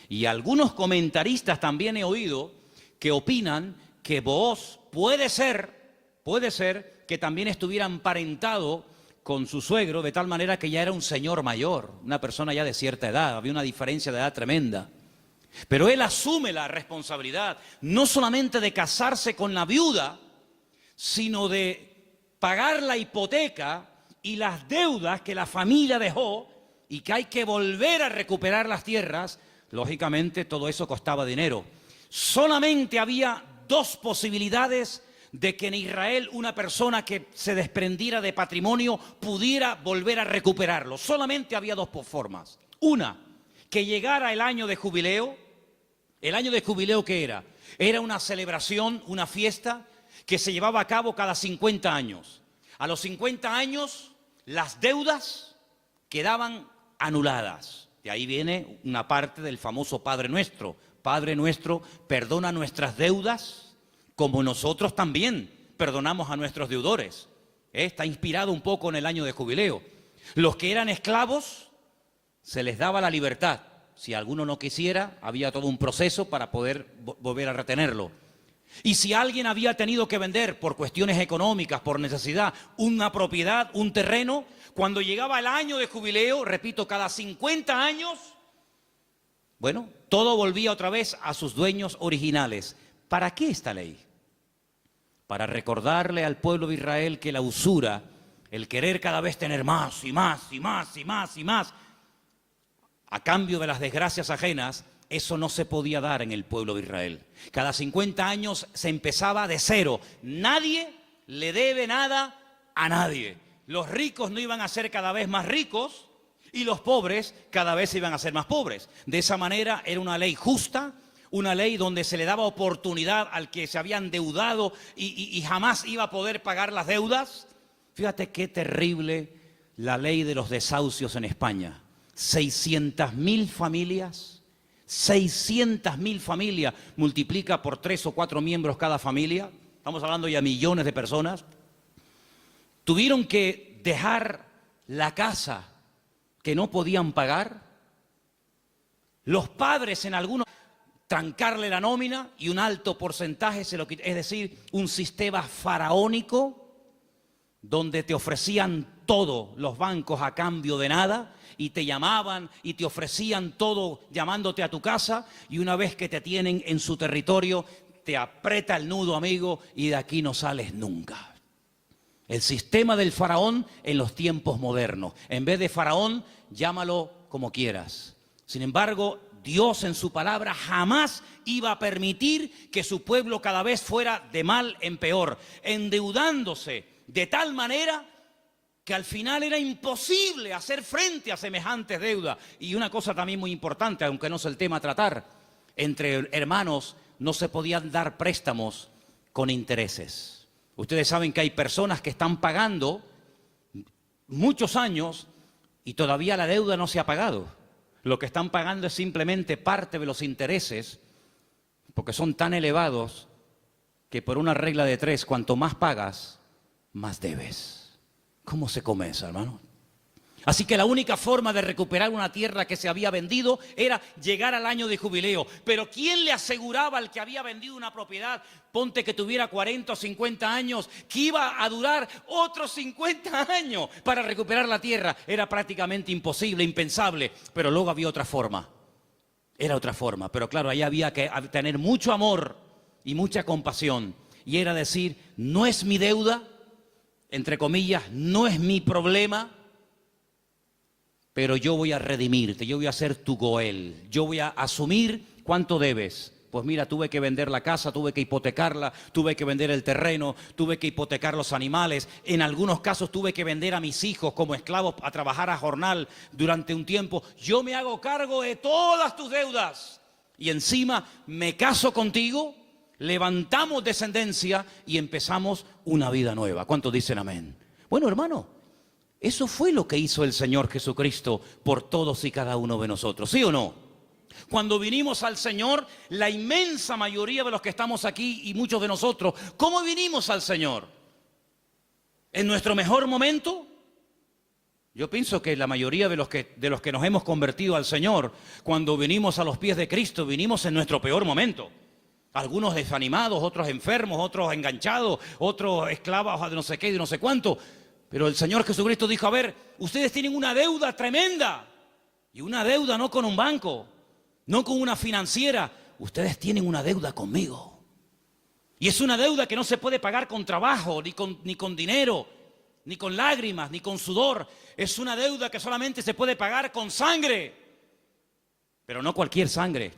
Y algunos comentaristas también he oído que opinan que Booz puede ser que también estuviera emparentado con su suegro, de tal manera que ya era un señor mayor, una persona ya de cierta edad, había una diferencia de edad tremenda. Pero él asume la responsabilidad, no solamente de casarse con la viuda, sino de pagar la hipoteca y las deudas que la familia dejó y que hay que volver a recuperar las tierras. Lógicamente todo eso costaba dinero. Solamente había dos posibilidades de que en Israel una persona que se desprendiera de patrimonio pudiera volver a recuperarlo. Solamente había dos formas. Una, que llegara el año de jubileo. ¿El año de jubileo qué era? Era una celebración, una fiesta que se llevaba a cabo cada 50 años. A los 50 años las deudas quedaban anuladas. De ahí viene una parte del famoso Padre Nuestro. Padre Nuestro, perdona nuestras deudas como nosotros también perdonamos a nuestros deudores. Está inspirado un poco en el año de jubileo. Los que eran esclavos se les daba la libertad. Si alguno no quisiera, había todo un proceso para poder volver a retenerlo. Y si alguien había tenido que vender por cuestiones económicas, por necesidad, una propiedad, un terreno, cuando llegaba el año de jubileo, repito, cada 50 años, bueno, todo volvía otra vez a sus dueños originales. ¿Para qué esta ley? Para recordarle al pueblo de Israel que la usura, el querer cada vez tener más y más y más y más y más, a cambio de las desgracias ajenas, eso no se podía dar en el pueblo de Israel. Cada 50 años se empezaba de cero. Nadie le debe nada a nadie. Los ricos no iban a ser cada vez más ricos y los pobres cada vez iban a ser más pobres. De esa manera era una ley justa, una ley donde se le daba oportunidad al que se había endeudado y jamás iba a poder pagar las deudas. Fíjate qué terrible la ley de los desahucios en España. 600.000 familias, 600.000 familias, multiplica por 3 o 4 miembros cada familia, estamos hablando ya de millones de personas, tuvieron que dejar la casa que no podían pagar. Los padres en algunos trancarle la nómina y un alto porcentaje se lo quitaron, es decir, un sistema faraónico donde te ofrecían todo los bancos a cambio de nada, y te llamaban y te ofrecían todo llamándote a tu casa, y una vez que te tienen en su territorio, te aprieta el nudo, amigo, y de aquí no sales nunca. El sistema del faraón en los tiempos modernos. En vez de faraón, llámalo como quieras. Sin embargo, Dios en su palabra jamás iba a permitir que su pueblo cada vez fuera de mal en peor, endeudándose de tal manera que al final era imposible hacer frente a semejantes deudas. Y una cosa también muy importante, aunque no es el tema a tratar, entre hermanos no se podían dar préstamos con intereses. Ustedes saben que hay personas que están pagando muchos años y todavía la deuda no se ha pagado. Lo que están pagando es simplemente parte de los intereses, porque son tan elevados que por una regla de 3, cuanto más pagas, más debes. ¿Cómo se come eso, hermano? Así que la única forma de recuperar una tierra que se había vendido era llegar al año de jubileo. Pero ¿quién le aseguraba al que había vendido una propiedad, ponte que tuviera 40 o 50 años, que iba a durar otros 50 años para recuperar la tierra? Era prácticamente imposible, impensable. Pero luego había otra forma. Era otra forma. Pero claro, ahí había que tener mucho amor y mucha compasión. Y era decir, no es mi deuda, entre comillas, no es mi problema, pero yo voy a redimirte, yo voy a ser tu Goel, yo voy a asumir cuánto debes. Pues mira, tuve que vender la casa, tuve que hipotecarla, tuve que vender el terreno, tuve que hipotecar los animales. En algunos casos tuve que vender a mis hijos como esclavos a trabajar a jornal durante un tiempo. Yo me hago cargo de todas tus deudas y encima me caso contigo, levantamos descendencia y empezamos una vida nueva. ¿Cuántos dicen amén? Bueno, hermano, eso fue lo que hizo el Señor Jesucristo por todos y cada uno de nosotros, ¿sí o no? Cuando vinimos al Señor, la inmensa mayoría de los que estamos aquí y muchos de nosotros, ¿cómo vinimos al Señor? ¿En nuestro mejor momento? Yo pienso que la mayoría de los que nos hemos convertido al Señor, cuando vinimos a los pies de Cristo, vinimos en nuestro peor momento. Algunos desanimados, otros enfermos, otros enganchados, otros esclavos de no sé qué y de no sé cuánto. Pero el Señor Jesucristo dijo, a ver, ustedes tienen una deuda tremenda. Y una deuda no con un banco, no con una financiera. Ustedes tienen una deuda conmigo. Y es una deuda que no se puede pagar con trabajo, ni con dinero, ni con lágrimas, ni con sudor. Es una deuda que solamente se puede pagar con sangre. Pero no cualquier sangre,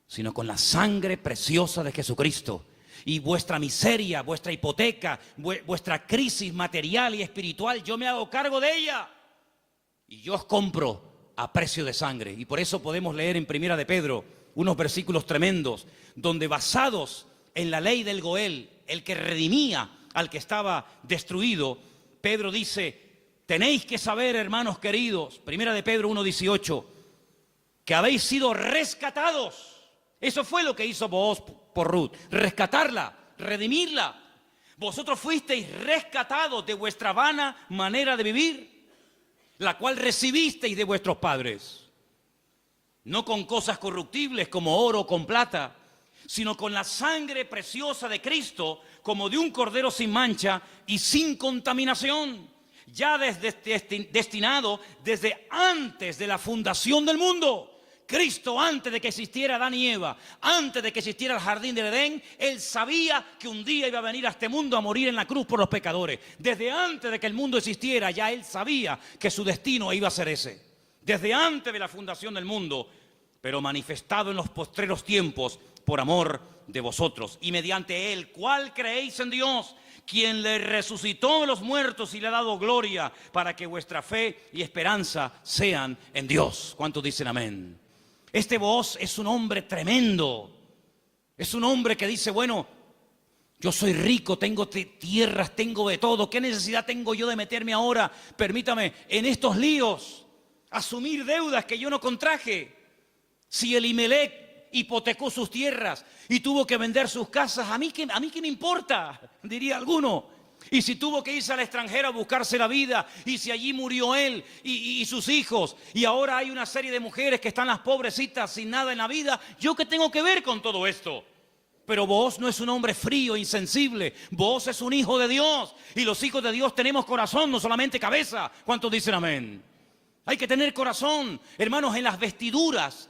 sino con la sangre preciosa de Jesucristo. Y vuestra miseria, vuestra hipoteca, vuestra crisis material y espiritual, yo me hago cargo de ella. Y yo os compro a precio de sangre. Y por eso podemos leer en Primera de Pedro unos versículos tremendos, donde basados en la ley del Goel, el que redimía al que estaba destruido, Pedro dice, tenéis que saber, hermanos queridos, Primera de Pedro 1:18, que habéis sido rescatados. Eso fue lo que hizo Booz por Ruth, rescatarla, redimirla. Vosotros fuisteis rescatados de vuestra vana manera de vivir, la cual recibisteis de vuestros padres. No con cosas corruptibles como oro o con plata, sino con la sangre preciosa de Cristo, como de un cordero sin mancha y sin contaminación, ya destinado desde antes de la fundación del mundo. Cristo, antes de que existiera Adán y Eva, antes de que existiera el jardín del Edén, Él sabía que un día iba a venir a este mundo a morir en la cruz por los pecadores. Desde antes de que el mundo existiera, ya Él sabía que su destino iba a ser ese. Desde antes de la fundación del mundo, pero manifestado en los postreros tiempos por amor de vosotros. Y mediante Él, ¿cuál creéis en Dios? Quien le resucitó de los muertos y le ha dado gloria, para que vuestra fe y esperanza sean en Dios. ¿Cuántos dicen amén? Este Booz es un hombre tremendo. Es un hombre que dice, bueno, yo soy rico, tengo tierras, tengo de todo. ¿Qué necesidad tengo yo de meterme ahora, permítame, en estos líos? Asumir deudas que yo no contraje. Si Elimelech hipotecó sus tierras y tuvo que vender sus casas, ¿a mí qué me importa? Diría alguno. Y si tuvo que irse al extranjero a buscarse la vida, y si allí murió él y sus hijos, y ahora hay una serie de mujeres que están las pobrecitas sin nada en la vida, ¿yo qué tengo que ver con todo esto? Pero Booz no es un hombre frío, insensible. Booz es un hijo de Dios. Y los hijos de Dios tenemos corazón, no solamente cabeza. ¿Cuántos dicen amén? Hay que tener corazón. Hermanos, en las vestiduras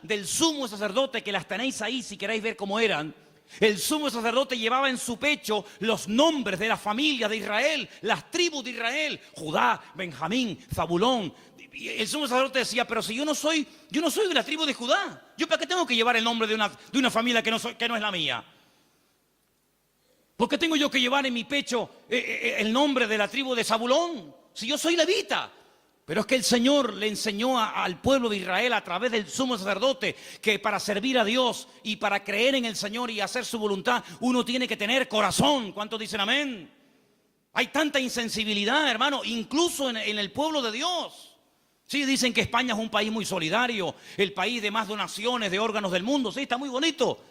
del sumo sacerdote, que las tenéis ahí si queréis ver cómo eran. El sumo sacerdote llevaba en su pecho los nombres de la familia de Israel, las tribus de Israel, Judá, Benjamín, Zabulón. Y el sumo sacerdote decía, pero si yo no soy de la tribu de Judá, ¿yo para qué tengo que llevar el nombre de una familia que no es la mía? ¿Por qué tengo yo que llevar en mi pecho el nombre de la tribu de Zabulón? Si yo soy levita. Pero es que el Señor le enseñó al pueblo de Israel a través del sumo sacerdote que para servir a Dios y para creer en el Señor y hacer su voluntad, uno tiene que tener corazón. ¿Cuántos dicen amén? Hay tanta insensibilidad, hermano, incluso en el pueblo de Dios. Sí, dicen que España es un país muy solidario, el país de más donaciones de órganos del mundo. Sí, está muy bonito.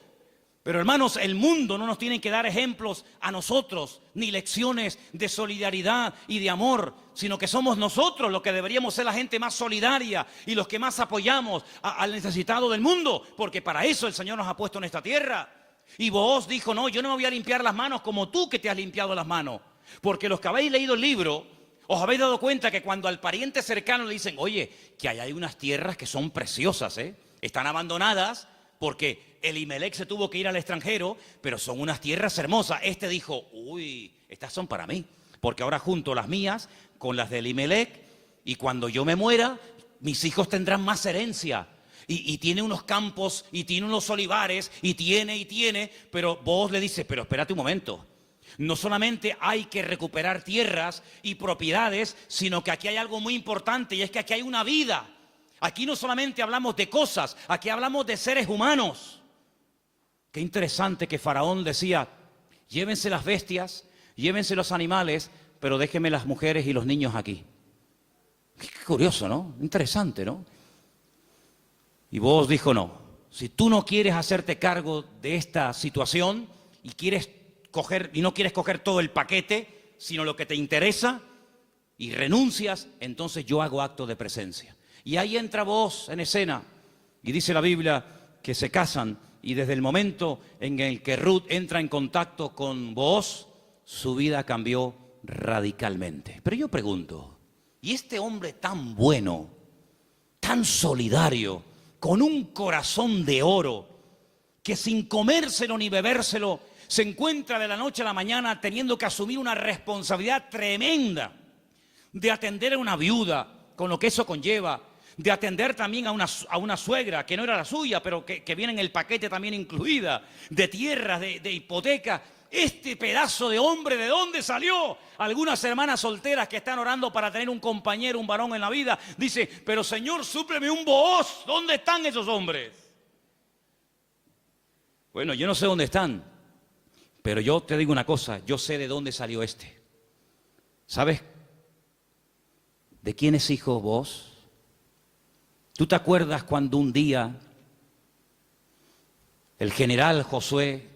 Pero hermanos, el mundo no nos tiene que dar ejemplos a nosotros, ni lecciones de solidaridad y de amor, sino que somos nosotros los que deberíamos ser la gente más solidaria y los que más apoyamos al necesitado del mundo, porque para eso el Señor nos ha puesto en esta tierra. Y Booz dijo, no, yo no me voy a limpiar las manos como tú que te has limpiado las manos, porque los que habéis leído el libro, os habéis dado cuenta que cuando al pariente cercano le dicen, oye, que hay unas tierras que son preciosas, están abandonadas, porque Elimelech se tuvo que ir al extranjero, pero son unas tierras hermosas. Este dijo, uy, estas son para mí, porque ahora junto las mías con las de Elimelech, y cuando yo me muera, mis hijos tendrán más herencia. Y tiene unos campos, y tiene unos olivares, y tiene, pero vos le dices, pero espérate un momento. No solamente hay que recuperar tierras y propiedades, sino que aquí hay algo muy importante, y es que aquí hay una vida. Aquí no solamente hablamos de cosas, aquí hablamos de seres humanos. Qué interesante que Faraón decía, llévense las bestias, llévense los animales, pero déjenme las mujeres y los niños aquí. Qué curioso, ¿no? Interesante, ¿no? Y Booz dijo, no, si tú no quieres hacerte cargo de esta situación y no quieres coger todo el paquete, sino lo que te interesa, y renuncias, entonces yo hago acto de presencia. Y ahí entra Booz en escena, y dice la Biblia que se casan, y desde el momento en el que Ruth entra en contacto con Booz, su vida cambió radicalmente. Pero yo pregunto, ¿y este hombre tan bueno, tan solidario, con un corazón de oro, que sin comérselo ni bebérselo, se encuentra de la noche a la mañana teniendo que asumir una responsabilidad tremenda de atender a una viuda, con lo que eso conlleva, de atender también a una suegra que no era la suya, pero que viene en el paquete también incluida, de tierras, de hipoteca? Este pedazo de hombre, ¿de dónde salió? Algunas hermanas solteras que están orando para tener un compañero, un varón en la vida, dice, pero Señor, súpleme un Booz. ¿Dónde están esos hombres? Bueno, yo no sé dónde están, pero yo te digo una cosa, yo sé de dónde salió este. ¿Sabes de quién es hijo Booz? ¿Tú te acuerdas cuando un día el general Josué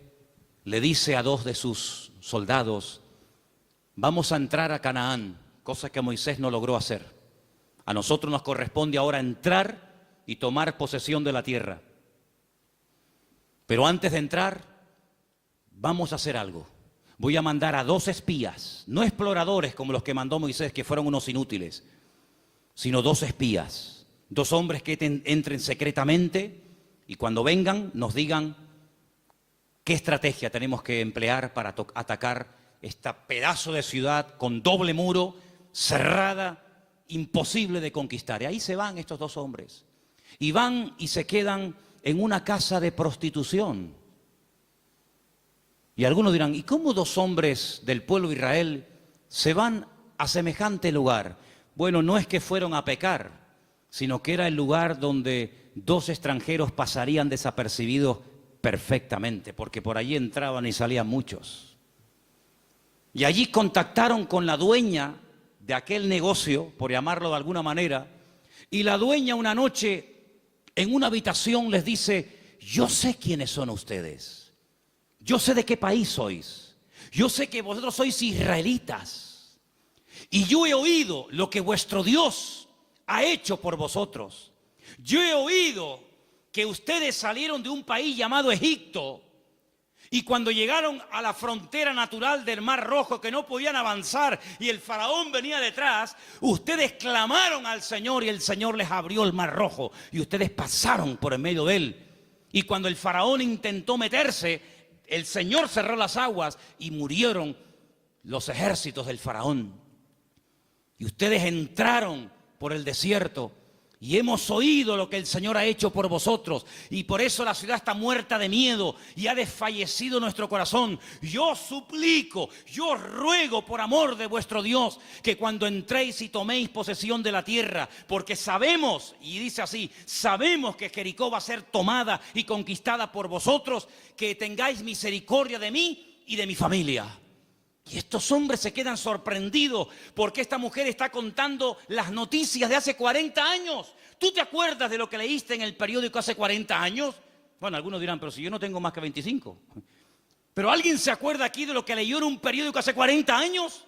le dice a dos de sus soldados, vamos a entrar a Canaán, cosa que Moisés no logró hacer? A nosotros nos corresponde ahora entrar y tomar posesión de la tierra. Pero antes de entrar, vamos a hacer algo. Voy a mandar a 2 espías, no exploradores como los que mandó Moisés, que fueron unos inútiles, sino 2 espías. 2 hombres que entren secretamente y cuando vengan nos digan qué estrategia tenemos que emplear para atacar este pedazo de ciudad con doble muro, cerrada, imposible de conquistar. Y ahí se van estos 2 hombres. Y van y se quedan en una casa de prostitución. Y algunos dirán, ¿y cómo 2 hombres del pueblo de Israel se van a semejante lugar? Bueno, no es que fueron a pecar, sino que era el lugar donde 2 extranjeros pasarían desapercibidos perfectamente, porque por allí entraban y salían muchos. Y allí contactaron con la dueña de aquel negocio, por llamarlo de alguna manera, y la dueña una noche en una habitación les dice, yo sé quiénes son ustedes, yo sé de qué país sois, yo sé que vosotros sois israelitas, y yo he oído lo que vuestro Dios ha hecho por vosotros. Yo he oído que ustedes salieron de un país llamado Egipto y cuando llegaron a la frontera natural del Mar Rojo que no podían avanzar y el faraón venía detrás, ustedes clamaron al Señor y el Señor les abrió el Mar Rojo y ustedes pasaron por en medio de él. Y cuando el faraón intentó meterse, el Señor cerró las aguas y murieron los ejércitos del faraón. Y ustedes entraron por el desierto y hemos oído lo que el Señor ha hecho por vosotros. Y por eso la ciudad está muerta de miedo y ha desfallecido nuestro corazón. Yo suplico, yo ruego por amor de vuestro Dios, que cuando entréis y toméis posesión de la tierra, porque sabemos, y dice así, sabemos que Jericó va a ser tomada y conquistada por vosotros, que tengáis misericordia de mí y de mi familia. Y estos hombres se quedan sorprendidos porque esta mujer está contando las noticias de hace 40 años. ¿Tú te acuerdas de lo que leíste en el periódico hace 40 años? Bueno, algunos dirán, pero si yo no tengo más que 25. ¿Pero alguien se acuerda aquí de lo que leyó en un periódico hace 40 años?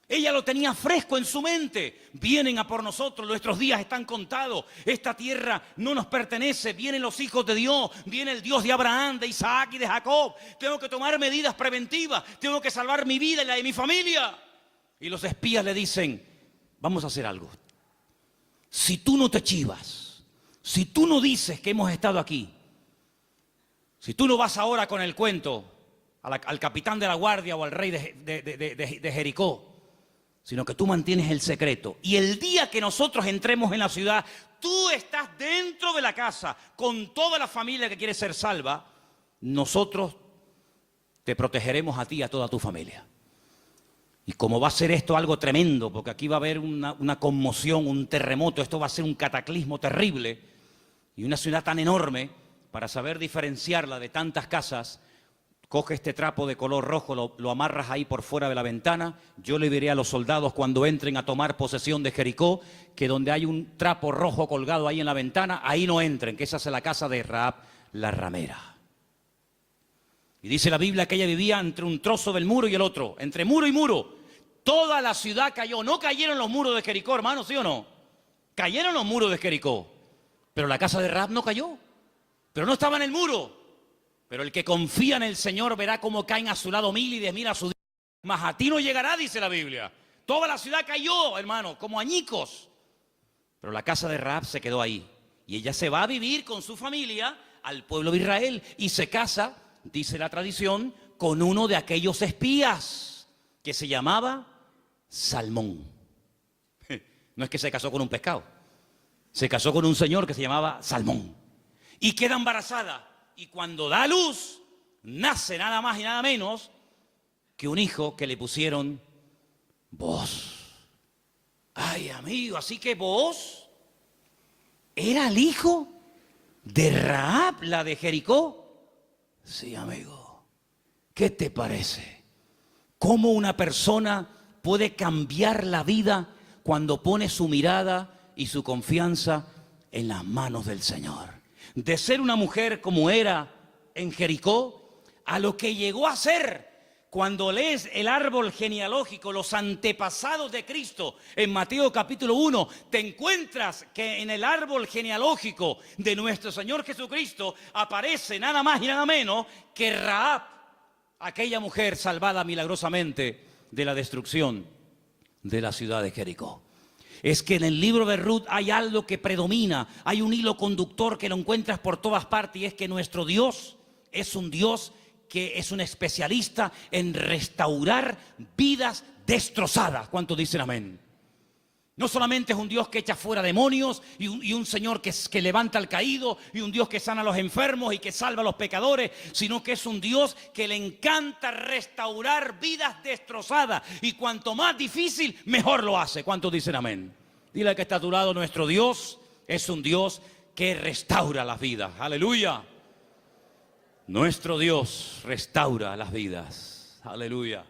Ella lo tenía fresco en su mente. Vienen a por nosotros, nuestros días están contados. Esta tierra no nos pertenece. Vienen los hijos de Dios, viene el Dios de Abraham, de Isaac y de Jacob. Tengo que tomar medidas preventivas. Tengo que salvar mi vida y la de mi familia. Y los espías le dicen, vamos a hacer algo. Si tú no te chivas, si tú no dices que hemos estado aquí, si tú no vas ahora con el cuento al capitán de la guardia o al rey de Jericó, sino que tú mantienes el secreto. Y el día que nosotros entremos en la ciudad, tú estás dentro de la casa con toda la familia que quiere ser salva, nosotros te protegeremos a ti y a toda tu familia. Y como va a ser esto algo tremendo, porque aquí va a haber una conmoción, un terremoto, esto va a ser un cataclismo terrible, y una ciudad tan enorme, para saber diferenciarla de tantas casas, coge este trapo de color rojo, lo amarras ahí por fuera de la ventana. Yo le diré a los soldados cuando entren a tomar posesión de Jericó, que donde hay un trapo rojo colgado ahí en la ventana, ahí no entren, que esa es la casa de Rahab, la ramera. Y dice la Biblia que ella vivía entre un trozo del muro y el otro, entre muro y muro. Toda la ciudad cayó. No cayeron los muros de Jericó, hermano, ¿sí o no? Cayeron los muros de Jericó, pero la casa de Rahab no cayó. Pero no estaba en el muro. Pero el que confía en el Señor verá cómo caen a su lado 1000 y 10.000 a su diestra. Mas a ti no llegará, dice la Biblia. Toda la ciudad cayó, hermano, como añicos. Pero la casa de Rahab se quedó ahí. Y ella se va a vivir con su familia al pueblo de Israel. Y se casa, dice la tradición, con uno de aquellos espías que se llamaba Salmón. No es que se casó con un pescado. Se casó con un señor que se llamaba Salmón. Y queda embarazada. Y cuando da a luz, nace nada más y nada menos que un hijo que le pusieron Booz. Ay, amigo, así que Booz era el hijo de Rahab, la de Jericó. Sí, amigo. ¿Qué te parece? ¿Cómo una persona puede cambiar la vida cuando pone su mirada y su confianza en las manos del Señor? De ser una mujer como era en Jericó, a lo que llegó a ser cuando lees el árbol genealógico, los antepasados de Cristo, en Mateo capítulo 1, te encuentras que en el árbol genealógico de nuestro Señor Jesucristo aparece nada más y nada menos que Rahab, aquella mujer salvada milagrosamente de la destrucción de la ciudad de Jericó. Es que en el libro de Ruth hay algo que predomina, hay un hilo conductor que lo encuentras por todas partes, y es que nuestro Dios es un Dios que es un especialista en restaurar vidas destrozadas. ¿Cuántos dicen amén? No solamente es un Dios que echa fuera demonios y un Señor que levanta al caído y un Dios que sana a los enfermos y que salva a los pecadores, sino que es un Dios que le encanta restaurar vidas destrozadas, y cuanto más difícil, mejor lo hace. ¿Cuántos dicen amén? Dile al que está a tu lado, nuestro Dios es un Dios que restaura las vidas. Aleluya. Nuestro Dios restaura las vidas. Aleluya.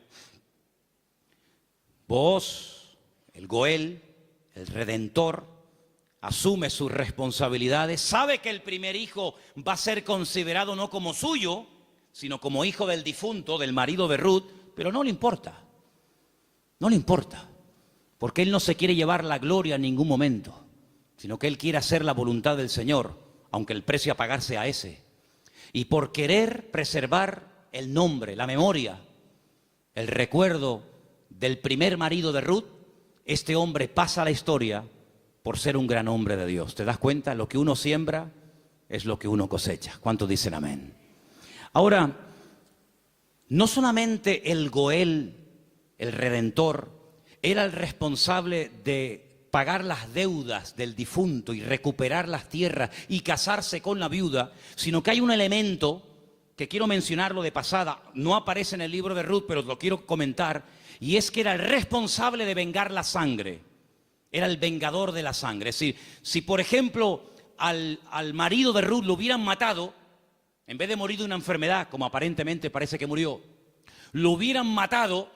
Vos, el Goel, el Redentor, asume sus responsabilidades, sabe que el primer hijo va a ser considerado no como suyo, sino como hijo del difunto, del marido de Ruth, pero no le importa. No le importa, porque él no se quiere llevar la gloria en ningún momento, sino que él quiere hacer la voluntad del Señor, aunque el precio a pagar sea ese. Y por querer preservar el nombre, la memoria, el recuerdo del primer marido de Ruth, este hombre pasa a la historia por ser un gran hombre de Dios. ¿Te das cuenta? Lo que uno siembra es lo que uno cosecha. ¿Cuántos dicen amén? Ahora, no solamente el Goel, el Redentor, era el responsable de pagar las deudas del difunto y recuperar las tierras y casarse con la viuda, sino que hay un elemento que quiero mencionarlo de pasada, no aparece en el libro de Ruth, pero lo quiero comentar, y es que era el responsable de vengar la sangre, era el vengador de la sangre. Es decir, si por ejemplo al marido de Ruth lo hubieran matado, en vez de morir de una enfermedad, como aparentemente parece que murió, lo hubieran matado,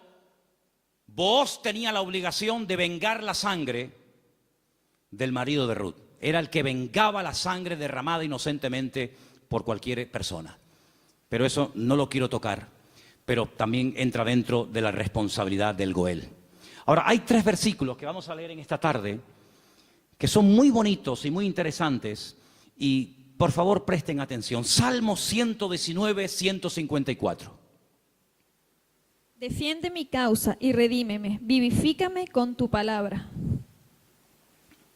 Booz tenía la obligación de vengar la sangre del marido de Ruth. Era el que vengaba la sangre derramada inocentemente por cualquier persona. Pero eso no lo quiero tocar, pero también entra dentro de la responsabilidad del Goel. Ahora, hay 3 versículos que vamos a leer en esta tarde que son muy bonitos y muy interesantes, y por favor presten atención. Salmo 119, 154. Defiende mi causa y redímeme, vivifícame con tu palabra.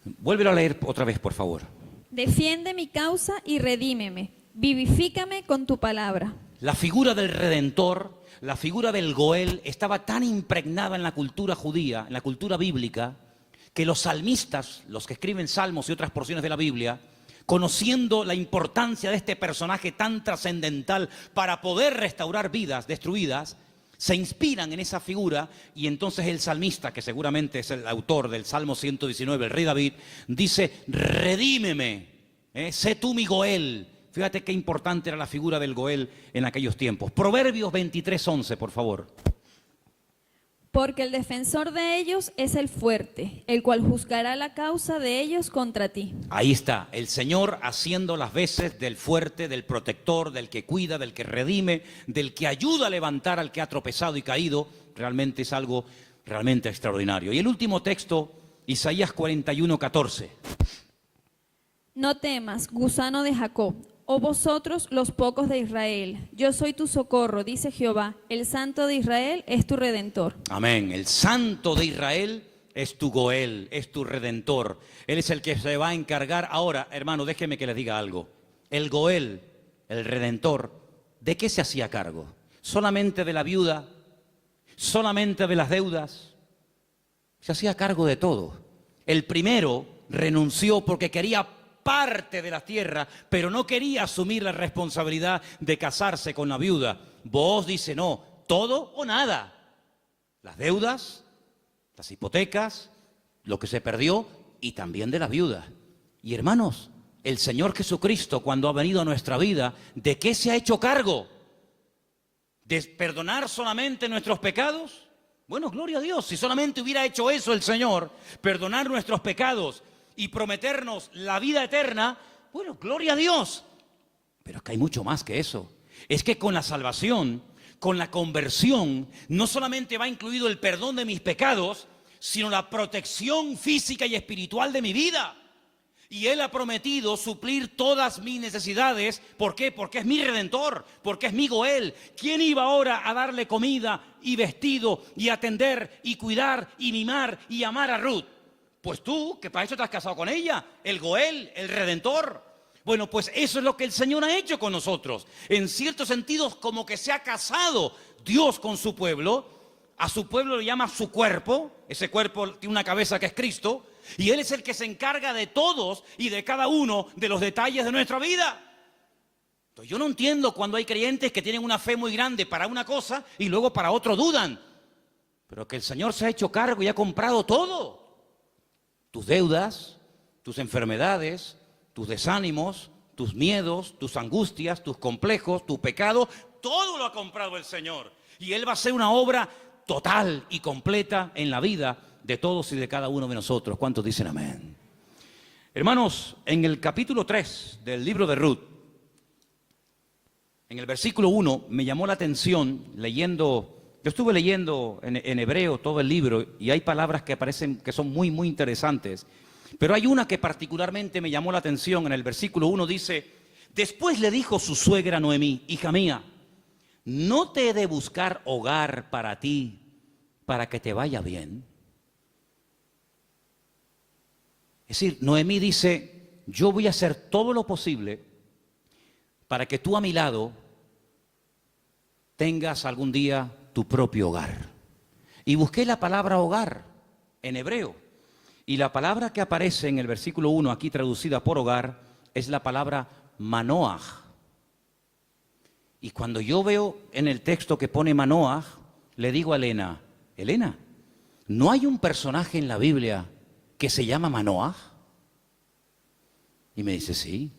Vuélvelo a leer otra vez, por favor. Defiende mi causa y redímeme, vivifícame con tu palabra. La figura del Redentor, la figura del Goel, estaba tan impregnada en la cultura judía, en la cultura bíblica, que los salmistas, los que escriben salmos y otras porciones de la Biblia, conociendo la importancia de este personaje tan trascendental para poder restaurar vidas destruidas, se inspiran en esa figura, y entonces el salmista, que seguramente es el autor del Salmo 119, el rey David, dice: redímeme, sé tú mi Goel. Fíjate qué importante era la figura del Goel en aquellos tiempos. Proverbios 23:11, por favor. Porque el defensor de ellos es el fuerte, el cual juzgará la causa de ellos contra ti. Ahí está, el Señor haciendo las veces del fuerte, del protector, del que cuida, del que redime, del que ayuda a levantar al que ha tropezado y caído. Realmente es algo realmente extraordinario. Y el último texto, Isaías 41:14. No temas, gusano de Jacob, oh vosotros los pocos de Israel. Yo soy tu socorro, dice Jehová. El Santo de Israel es tu Redentor. Amén. El Santo de Israel es tu Goel, es tu Redentor. Él es el que se va a encargar. Ahora, hermano, déjeme que les diga algo. El Goel, el Redentor, ¿de qué se hacía cargo? ¿Solamente de la viuda? ¿Solamente de las deudas? Se hacía cargo de todo. El primero renunció porque quería parte de la tierra, pero no quería asumir la responsabilidad de casarse con la viuda. Booz dice: no, todo o nada. Las deudas, las hipotecas, lo que se perdió, y también de la viuda. Y hermanos, el Señor Jesucristo, cuando ha venido a nuestra vida, ¿de qué se ha hecho cargo? ¿De perdonar solamente nuestros pecados? Bueno, gloria a Dios, si solamente hubiera hecho eso el Señor, perdonar nuestros pecados y prometernos la vida eterna, bueno, gloria a Dios. Pero es que hay mucho más que eso. Es que con la salvación, con la conversión, no solamente va incluido el perdón de mis pecados, sino la protección física y espiritual de mi vida. Y Él ha prometido suplir todas mis necesidades. ¿Por qué? Porque es mi Redentor, porque es mi Goel. ¿Quién iba ahora a darle comida y vestido y atender y cuidar y mimar y amar a Ruth? Pues tú, que para eso te has casado con ella, el Goel, el Redentor. Bueno, pues eso es lo que el Señor ha hecho con nosotros. En ciertos sentidos, como que se ha casado Dios con su pueblo. A su pueblo le llama su cuerpo. Ese cuerpo tiene una cabeza que es Cristo. Y Él es el que se encarga de todos y de cada uno de los detalles de nuestra vida. Entonces, yo no entiendo cuando hay creyentes que tienen una fe muy grande para una cosa y luego para otro dudan. Pero que el Señor se ha hecho cargo y ha comprado todo. Tus deudas, tus enfermedades, tus desánimos, tus miedos, tus angustias, tus complejos, tu pecado, todo lo ha comprado el Señor. Y Él va a hacer una obra total y completa en la vida de todos y de cada uno de nosotros. ¿Cuántos dicen amén? Hermanos, en el capítulo 3 del libro de Ruth, en el versículo 1, me llamó la atención leyendo. Yo estuve leyendo en hebreo todo el libro y hay palabras que parecen que son muy, muy interesantes. Pero hay una que particularmente me llamó la atención. En el versículo 1 dice: después le dijo su suegra Noemí: hija mía, ¿no te he de buscar hogar para ti, para que te vaya bien? Es decir, Noemí dice: yo voy a hacer todo lo posible para que tú a mi lado tengas algún día tu propio hogar. Y busqué la palabra hogar en hebreo. Y la palabra que aparece en el versículo 1, aquí traducida por hogar, es la palabra manoaj. Y cuando yo veo en el texto que pone manoaj, le digo a Elena: Elena, ¿no hay un personaje en la Biblia que se llama Manoaj? Y me dice: sí.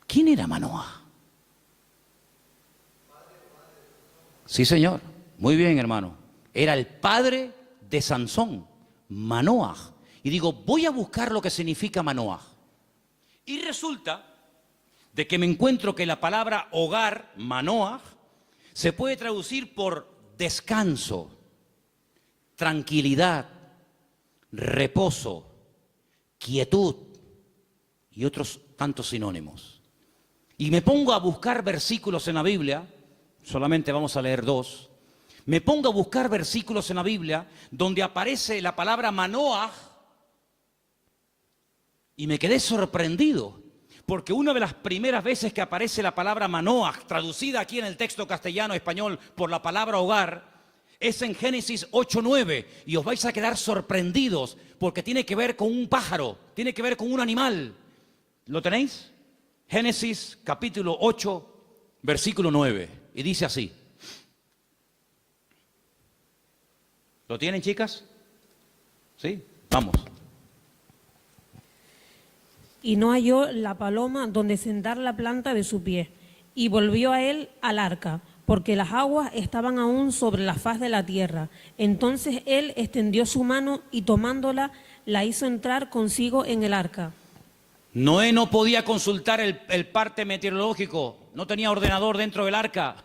¿Quién era Manoaj? Sí, señor. Muy bien, hermano. Era el padre de Sansón, Manoaj. Y digo, voy a buscar lo que significa Manoaj. Y resulta de que me encuentro que la palabra hogar, Manoaj, se puede traducir por descanso, tranquilidad, reposo, quietud y otros tantos sinónimos. Y me pongo a buscar versículos en la Biblia, solamente vamos a leer 2. Me pongo a buscar versículos en la Biblia donde aparece la palabra Manoaj y me quedé sorprendido, porque una de las primeras veces que aparece la palabra Manoaj, traducida aquí en el texto castellano-español por la palabra hogar, es en Génesis 8:9, y os vais a quedar sorprendidos porque tiene que ver con un pájaro, tiene que ver con un animal. ¿Lo tenéis? Génesis capítulo 8, versículo 9, y dice así. ¿Lo tienen, chicas? ¿Sí? Vamos. Y no halló la paloma donde sentar la planta de su pie, y volvió a él al arca, porque las aguas estaban aún sobre la faz de la tierra. Entonces él extendió su mano y tomándola, la hizo entrar consigo en el arca. Noé no podía consultar el parte meteorológico, no tenía ordenador dentro del arca,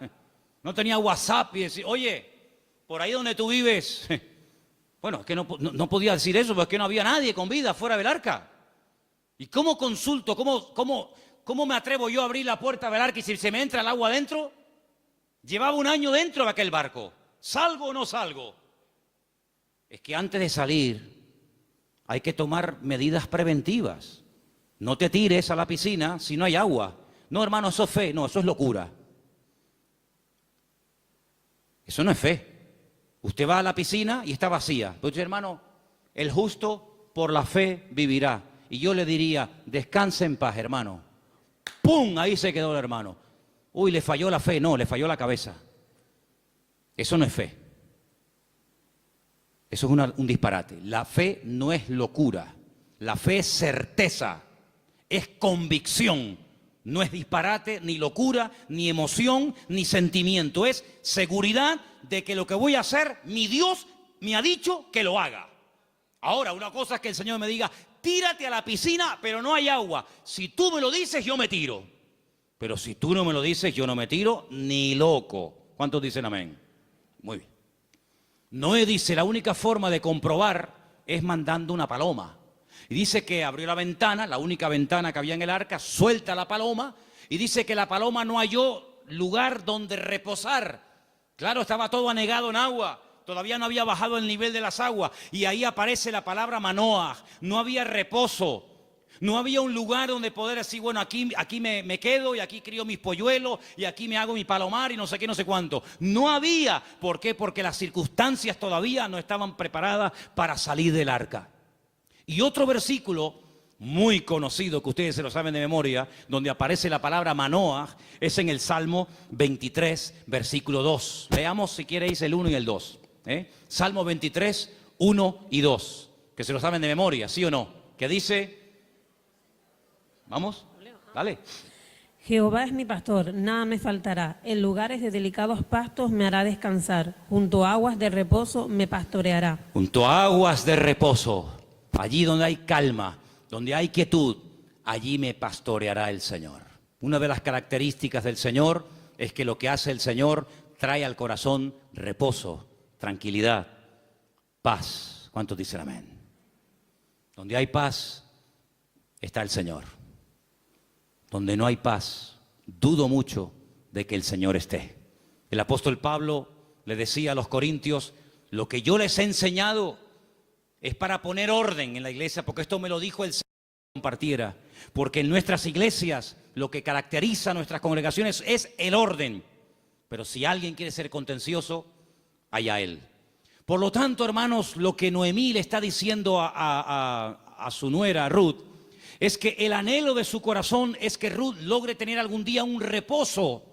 no tenía WhatsApp y decir: oye, por ahí donde tú vives. Bueno, es que no podía decir eso, porque no había nadie con vida fuera del arca. ¿Y cómo consulto? ¿Cómo me atrevo yo a abrir la puerta del arca y si se me entra el agua adentro? Llevaba un año dentro de aquel barco. ¿Salgo o no salgo? Es que antes de salir hay que tomar medidas preventivas. No te tires a la piscina si no hay agua. No, hermano, eso es fe. No, eso es locura. Eso no es fe. Usted va a la piscina y está vacía. Pero usted, hermano, el justo por la fe vivirá. Y yo le diría: descanse en paz, hermano. ¡Pum! Ahí se quedó el hermano. Uy, le falló la fe. No, le falló la cabeza. Eso no es fe. Eso es un disparate. La fe no es locura. La fe es certeza. Es convicción. No es disparate, ni locura, ni emoción, ni sentimiento. Es seguridad de que lo que voy a hacer, mi Dios me ha dicho que lo haga. Ahora, una cosa es que el Señor me diga: tírate a la piscina, pero no hay agua. Si tú me lo dices, yo me tiro. Pero si tú no me lo dices, yo no me tiro ni loco. ¿Cuántos dicen amén? Muy bien. Noé dice: la única forma de comprobar es mandando una paloma. Y dice que abrió la ventana, la única ventana que había en el arca, suelta la paloma, y dice que la paloma no halló lugar donde reposar. Claro, estaba todo anegado en agua, todavía no había bajado el nivel de las aguas, y ahí aparece la palabra Manoaj. No había reposo, no había un lugar donde poder decir: bueno, aquí me quedo, y aquí crío mis polluelos, y aquí me hago mi palomar, y no sé qué, no sé cuánto. No había. ¿Por qué? Porque las circunstancias todavía no estaban preparadas para salir del arca. Y otro versículo muy conocido, que ustedes se lo saben de memoria, donde aparece la palabra Manoaj, es en el Salmo 23, versículo 2. Leamos, si queréis, el 1 y el 2. Salmo 23, 1 y 2. Que se lo saben de memoria, ¿sí o no? Que dice... ¿Vamos? Dale. Jehová es mi pastor, nada me faltará. En lugares de delicados pastos me hará descansar. Junto a aguas de reposo me pastoreará. Junto a aguas de reposo. Allí donde hay calma, donde hay quietud, allí me pastoreará el Señor. Una de las características del Señor es que lo que hace el Señor trae al corazón reposo, tranquilidad, paz. ¿Cuántos dicen amén? Donde hay paz está el Señor. Donde no hay paz, dudo mucho de que el Señor esté. El apóstol Pablo le decía a los corintios, lo que yo les he enseñado es para poner orden en la iglesia, porque esto me lo dijo el Señor que compartiera. Porque en nuestras iglesias lo que caracteriza a nuestras congregaciones es el orden. Pero si alguien quiere ser contencioso, allá él. Por lo tanto, hermanos, lo que Noemí le está diciendo a su nuera, Ruth, es que el anhelo de su corazón es que Ruth logre tener algún día un reposo,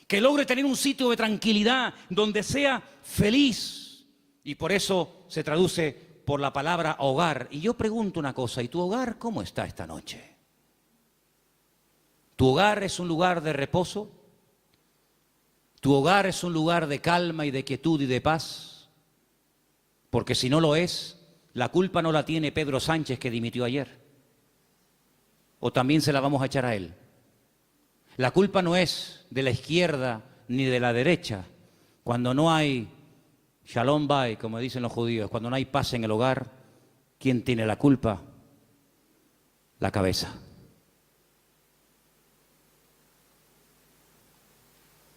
que logre tener un sitio de tranquilidad donde sea feliz. Y por eso se traduce por la palabra hogar. Y yo pregunto una cosa, ¿y tu hogar cómo está esta noche? ¿Tu hogar es un lugar de reposo? ¿Tu hogar es un lugar de calma y de quietud y de paz? Porque si no lo es, la culpa no la tiene Pedro Sánchez, que dimitió ayer. ¿O también se la vamos a echar a él? La culpa no es de la izquierda ni de la derecha. Cuando no hay shalom bay, como dicen los judíos, cuando no hay paz en el hogar, ¿quién tiene la culpa? La cabeza.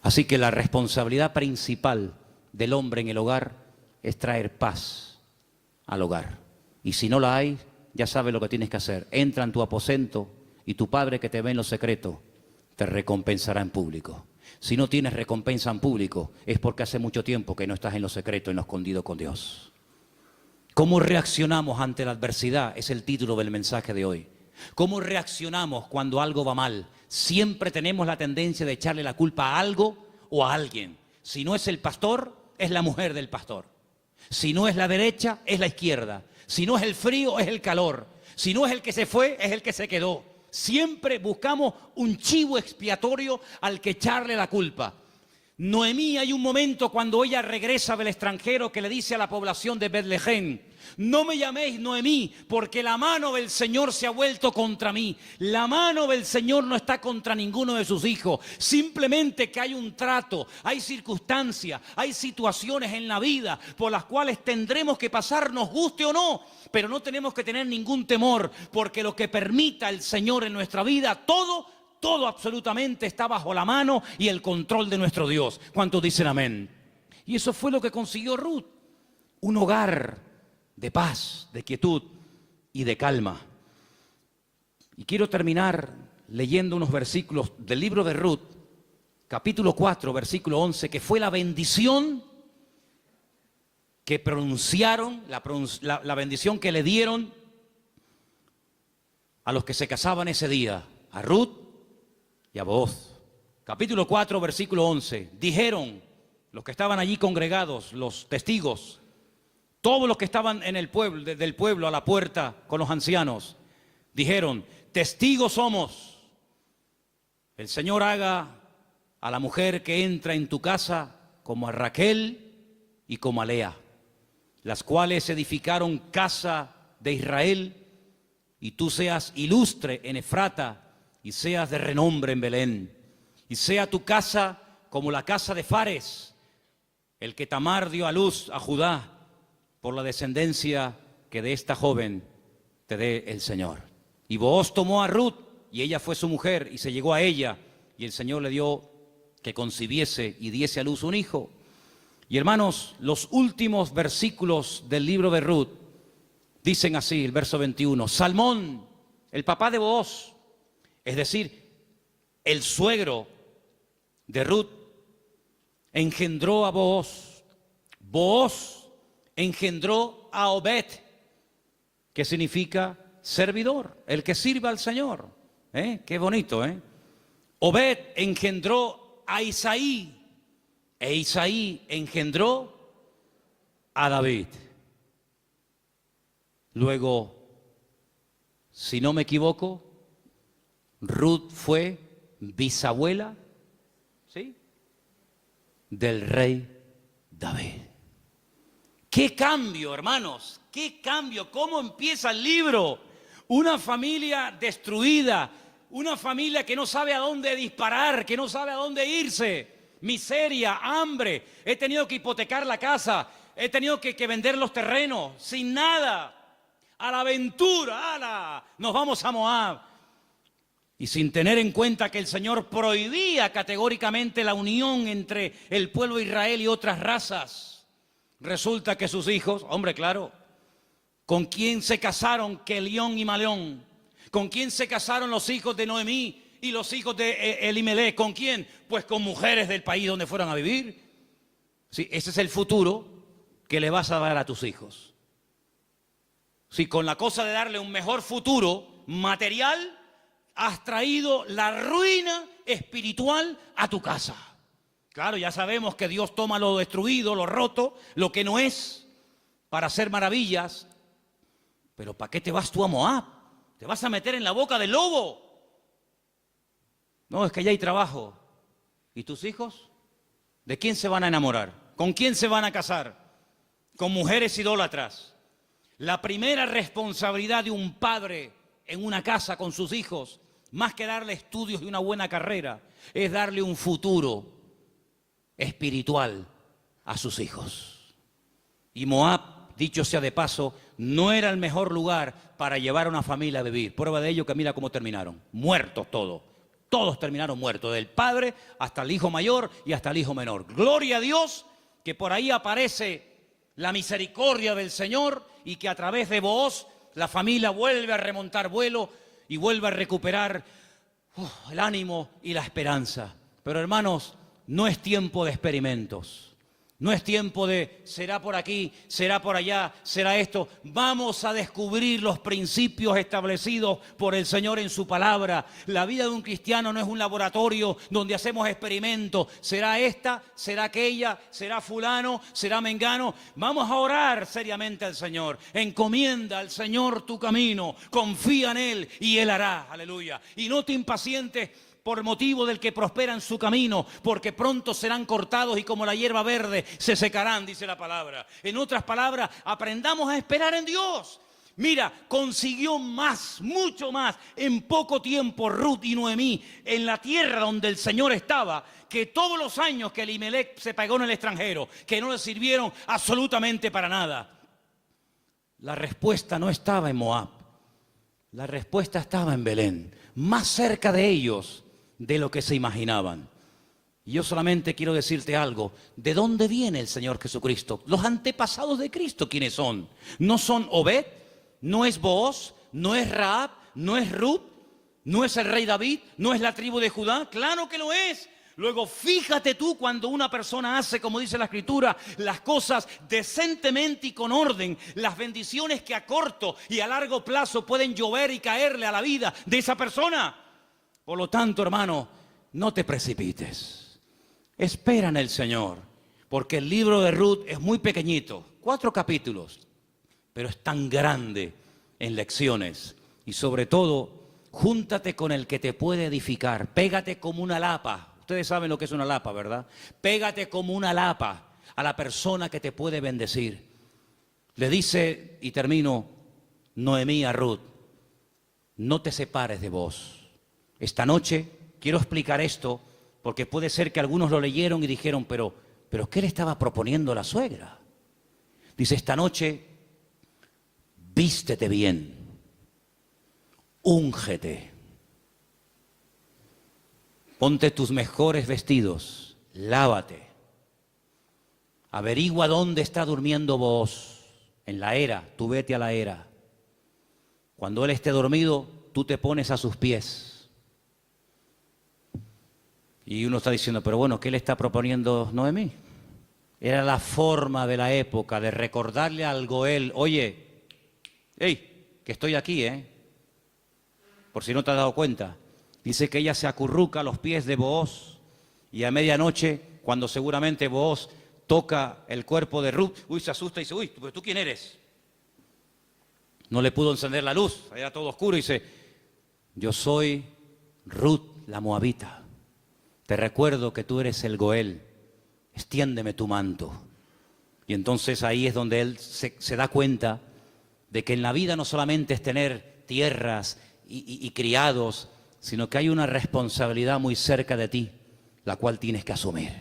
Así que la responsabilidad principal del hombre en el hogar es traer paz al hogar. Y si no la hay, ya sabes lo que tienes que hacer. Entra en tu aposento y tu Padre que te ve en lo secreto te recompensará en público. Si no tienes recompensa en público, es porque hace mucho tiempo que no estás en lo secreto, en lo escondido con Dios. ¿Cómo reaccionamos ante la adversidad? Es el título del mensaje de hoy. ¿Cómo reaccionamos cuando algo va mal? Siempre tenemos la tendencia de echarle la culpa a algo o a alguien. Si no es el pastor, es la mujer del pastor. Si no es la derecha, es la izquierda. Si no es el frío, es el calor. Si no es el que se fue, es el que se quedó. Siempre buscamos un chivo expiatorio al que echarle la culpa. Noemí, hay un momento cuando ella regresa del extranjero que le dice a la población de Betlehem: no me llaméis Noemí, porque la mano del Señor se ha vuelto contra mí. La mano del Señor no está contra ninguno de sus hijos. Simplemente que hay un trato, hay circunstancias, hay situaciones en la vida por las cuales tendremos que pasar, nos guste o no. Pero no tenemos que tener ningún temor, porque lo que permita el Señor en nuestra vida, todo absolutamente está bajo la mano y el control de nuestro Dios. ¿Cuántos dicen amén? Y eso fue lo que consiguió Ruth. Un hogar de paz, de quietud y de calma. Y quiero terminar leyendo unos versículos del libro de Ruth, capítulo 4, versículo 11, que fue la bendición que pronunciaron, la bendición que le dieron a los que se casaban ese día, a Ruth y a Booz. Capítulo 4, versículo 11. Dijeron los que estaban allí congregados, los testigos, todos los que estaban en el pueblo, del pueblo a la puerta con los ancianos, dijeron: testigos somos. El Señor haga a la mujer que entra en tu casa como a Raquel y como a Lea, las cuales edificaron casa de Israel, y tú seas ilustre en Efrata y seas de renombre en Belén, y sea tu casa como la casa de Fares, el que Tamar dio a luz a Judá, por la descendencia que de esta joven te dé el Señor. Y Booz tomó a Ruth, y ella fue su mujer, y se llegó a ella, y el Señor le dio que concibiese y diese a luz un hijo. Y hermanos, los últimos versículos del libro de Ruth dicen así, el verso 21, Salmón, el papá de Booz, es decir, el suegro de Ruth, engendró a Booz. Booz engendró a Obed, que significa servidor, el que sirve al Señor. Qué bonito, ¿eh? Obed engendró a Isaí, e Isaí engendró a David. Luego, si no me equivoco, Ruth fue bisabuela, ¿sí?, del rey David. ¡Qué cambio, hermanos! ¡Qué cambio! ¿Cómo empieza el libro? Una familia destruida, una familia que no sabe a dónde disparar, que no sabe a dónde irse. Miseria, hambre, he tenido que hipotecar la casa, he tenido que vender los terrenos, sin nada. a la aventura, ¡ala! Nos vamos a Moab. Y sin tener en cuenta que el Señor prohibía categóricamente la unión entre el pueblo de Israel y otras razas, resulta que sus hijos, hombre, claro, ¿con quién se casaron Kelión y Maleón? ¿Con quién se casaron los hijos de Noemí y los hijos de Elimelech? ¿Con quién? Pues con mujeres del país donde fueron a vivir. Sí, ese es el futuro que le vas a dar a tus hijos. Si con la cosa de darle un mejor futuro material, has traído la ruina espiritual a tu casa. Claro, ya sabemos que Dios toma lo destruido, lo roto, lo que no es, para hacer maravillas. Pero ¿para qué te vas tú a Moab? ¿Te vas a meter en la boca del lobo? No, es que ya hay trabajo. ¿Y tus hijos? ¿De quién se van a enamorar? ¿Con quién se van a casar? Con mujeres idólatras. La primera responsabilidad de un padre en una casa con sus hijos, más que darle estudios y una buena carrera, es darle un futuro espiritual a sus hijos. Y Moab, dicho sea de paso, no era el mejor lugar para llevar a una familia a vivir. Prueba de ello que mira cómo terminaron. Muertos todos. Todos terminaron muertos, del padre hasta el hijo mayor y hasta el hijo menor. Gloria a Dios que por ahí aparece la misericordia del Señor y que a través de Booz la familia vuelve a remontar vuelo y vuelve a recuperar el ánimo y la esperanza. Pero hermanos, no es tiempo de experimentos. No es tiempo de será por aquí, será por allá, será esto. Vamos a descubrir los principios establecidos por el Señor en su palabra. La vida de un cristiano no es un laboratorio donde hacemos experimentos. Será esta, será aquella, será fulano, será mengano. Vamos a orar seriamente al Señor. Encomienda al Señor tu camino. Confía en Él y Él hará. Aleluya. Y no te impacientes por motivo del que prospera en su camino, porque pronto serán cortados y como la hierba verde se secarán, dice la palabra. En otras palabras, aprendamos a esperar en Dios. Mira, consiguió más, mucho más, en poco tiempo Ruth y Noemí en la tierra donde el Señor estaba, que todos los años que Elimelech se pagó en el extranjero, que no le sirvieron absolutamente para nada. La respuesta no estaba en Moab, la respuesta estaba en Belén, más cerca de ellos de lo que se imaginaban. Y yo solamente quiero decirte algo. ¿De dónde viene el Señor Jesucristo? Los antepasados de Cristo, ¿quiénes son? ¿No son Obed? ¿No es Booz? ¿No es Rahab? ¿No es Ruth? ¿No es el rey David? ¿No es la tribu de Judá? ¡Claro que lo es! Luego, fíjate tú cuando una persona hace, como dice la Escritura, las cosas decentemente y con orden, las bendiciones que a corto y a largo plazo pueden llover y caerle a la vida de esa persona. Por lo tanto, hermano, no te precipites. Espera en el Señor, porque el libro de Ruth es muy pequeñito, 4 capítulos, pero es tan grande en lecciones. Y sobre todo, júntate con el que te puede edificar. Pégate como una lapa. Ustedes saben lo que es una lapa, ¿verdad? Pégate como una lapa a la persona que te puede bendecir. Le dice, y termino, Noemí a Ruth, no te separes de vos. Esta noche quiero explicar esto porque puede ser que algunos lo leyeron y dijeron, pero ¿qué le estaba proponiendo la suegra? Dice, esta noche vístete bien, úngete, ponte tus mejores vestidos, lávate, averigua dónde está durmiendo Booz, en la era, tú vete a la era. Cuando él esté dormido, tú te pones a sus pies. Y uno está diciendo, pero bueno, ¿qué le está proponiendo Noemí? Era la forma de la época de recordarle al Goel, oye, hey, que estoy aquí, por si no te has dado cuenta. Dice que ella se acurruca a los pies de Booz y a medianoche, cuando seguramente Booz toca el cuerpo de Ruth, se asusta y dice, ¿pero tú quién eres? No le pudo encender la luz, era todo oscuro y dice, yo soy Ruth la Moabita. Te recuerdo que tú eres el Goel, extiéndeme tu manto. Y entonces ahí es donde él se da cuenta de que en la vida no solamente es tener tierras y criados, sino que hay una responsabilidad muy cerca de ti, la cual tienes que asumir.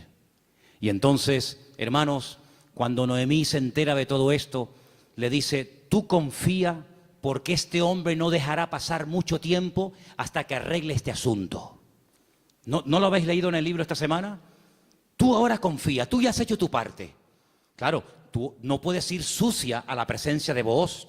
Y entonces, hermanos, cuando Noemí se entera de todo esto, le dice, tú confía porque este hombre no dejará pasar mucho tiempo hasta que arregle este asunto. ¿No lo habéis leído en el libro esta semana? Tú ahora confía, tú ya has hecho tu parte. Claro, tú no puedes ir sucia a la presencia de Booz.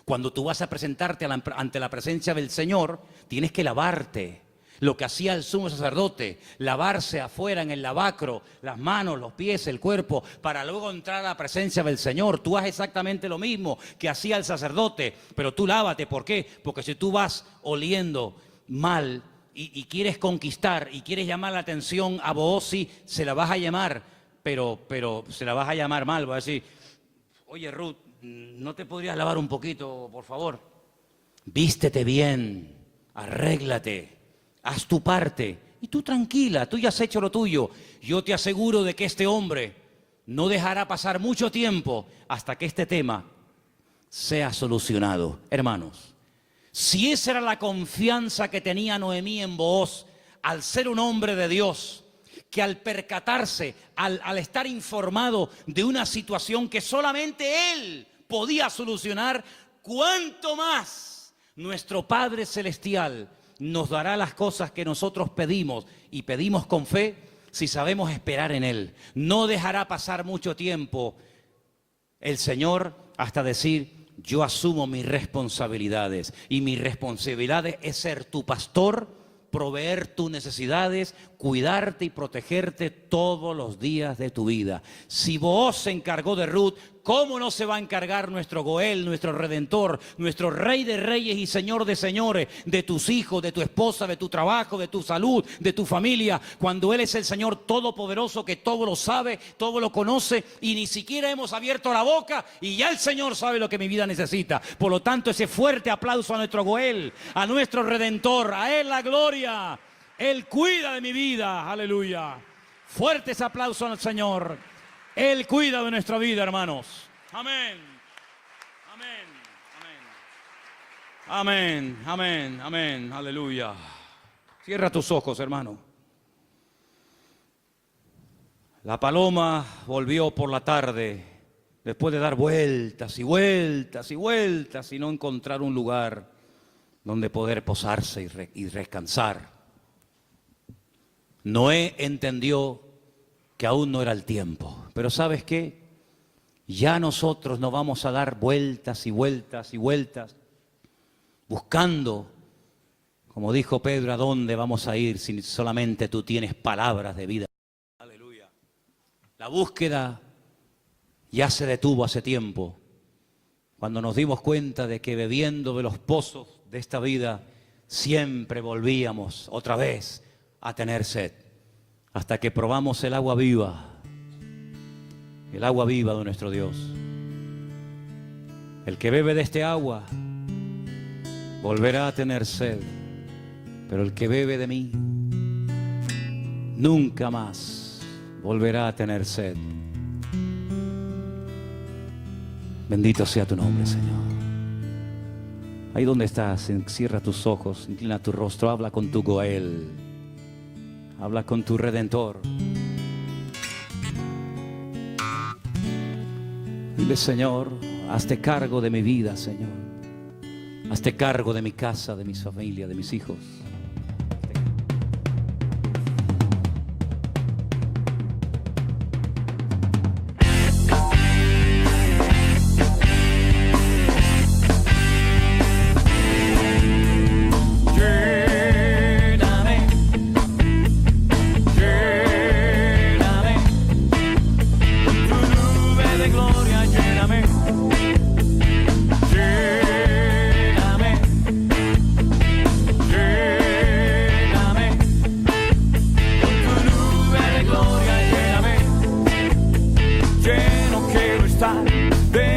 Cuando tú vas a presentarte ante la presencia del Señor, tienes que lavarte. Lo que hacía el sumo sacerdote, lavarse afuera en el lavacro, las manos, los pies, el cuerpo, para luego entrar a la presencia del Señor. Tú haces exactamente lo mismo que hacía el sacerdote, pero tú lávate. ¿Por qué? Porque si tú vas oliendo mal y quieres conquistar y quieres llamar la atención a Booz, sí, se la vas a llamar, pero se la vas a llamar mal. Vas a decir, oye Ruth, ¿no te podrías lavar un poquito, por favor? Vístete bien, arréglate. Haz tu parte y tú tranquila, tú ya has hecho lo tuyo. Yo te aseguro de que este hombre no dejará pasar mucho tiempo hasta que este tema sea solucionado. Hermanos, si esa era la confianza que tenía Noemí en Booz, al ser un hombre de Dios, que al percatarse, al estar informado de una situación que solamente él podía solucionar, ¿cuánto más nuestro Padre Celestial nos dará las cosas que nosotros pedimos y pedimos con fe si sabemos esperar en Él? No dejará pasar mucho tiempo el Señor hasta decir, yo asumo mis responsabilidades y mi responsabilidad es ser tu pastor, proveer tus necesidades, cuidarte y protegerte todos los días de tu vida. Si Booz se encargó de Ruth, ¿cómo no se va a encargar nuestro Goel, nuestro Redentor, nuestro Rey de Reyes y Señor de Señores, de tus hijos, de tu esposa, de tu trabajo, de tu salud, de tu familia, cuando Él es el Señor Todopoderoso que todo lo sabe, todo lo conoce y ni siquiera hemos abierto la boca y ya el Señor sabe lo que mi vida necesita? Por lo tanto, ese fuerte aplauso a nuestro Goel, a nuestro Redentor, a Él la gloria. Él cuida de mi vida, aleluya. Fuertes aplausos al Señor. Él cuida de nuestra vida, hermanos. Amén. Amén. Amén. Amén. Amén. Amén. Aleluya. Cierra tus ojos, hermano. La paloma volvió por la tarde, después de dar vueltas y vueltas y vueltas y no encontrar un lugar donde poder posarse y descansar. Noé entendió que aún no era el tiempo. Pero ¿sabes qué? Ya nosotros no vamos a dar vueltas y vueltas y vueltas buscando, como dijo Pedro, ¿a dónde vamos a ir si solamente tú tienes palabras de vida? Aleluya. La búsqueda ya se detuvo hace tiempo, cuando nos dimos cuenta de que bebiendo de los pozos de esta vida siempre volvíamos otra vez a tener sed, hasta que probamos el agua viva de nuestro Dios. El que bebe de este agua volverá a tener sed, pero el que bebe de mí nunca más volverá a tener sed. Bendito sea tu nombre, Señor. Ahí donde estás, cierra tus ojos, inclina tu rostro, habla con tu Goel, habla con tu Redentor. Dile, Señor, hazte cargo de mi vida, Señor. Hazte cargo de mi casa, de mi familia, de mis hijos. Lleno quiero estar de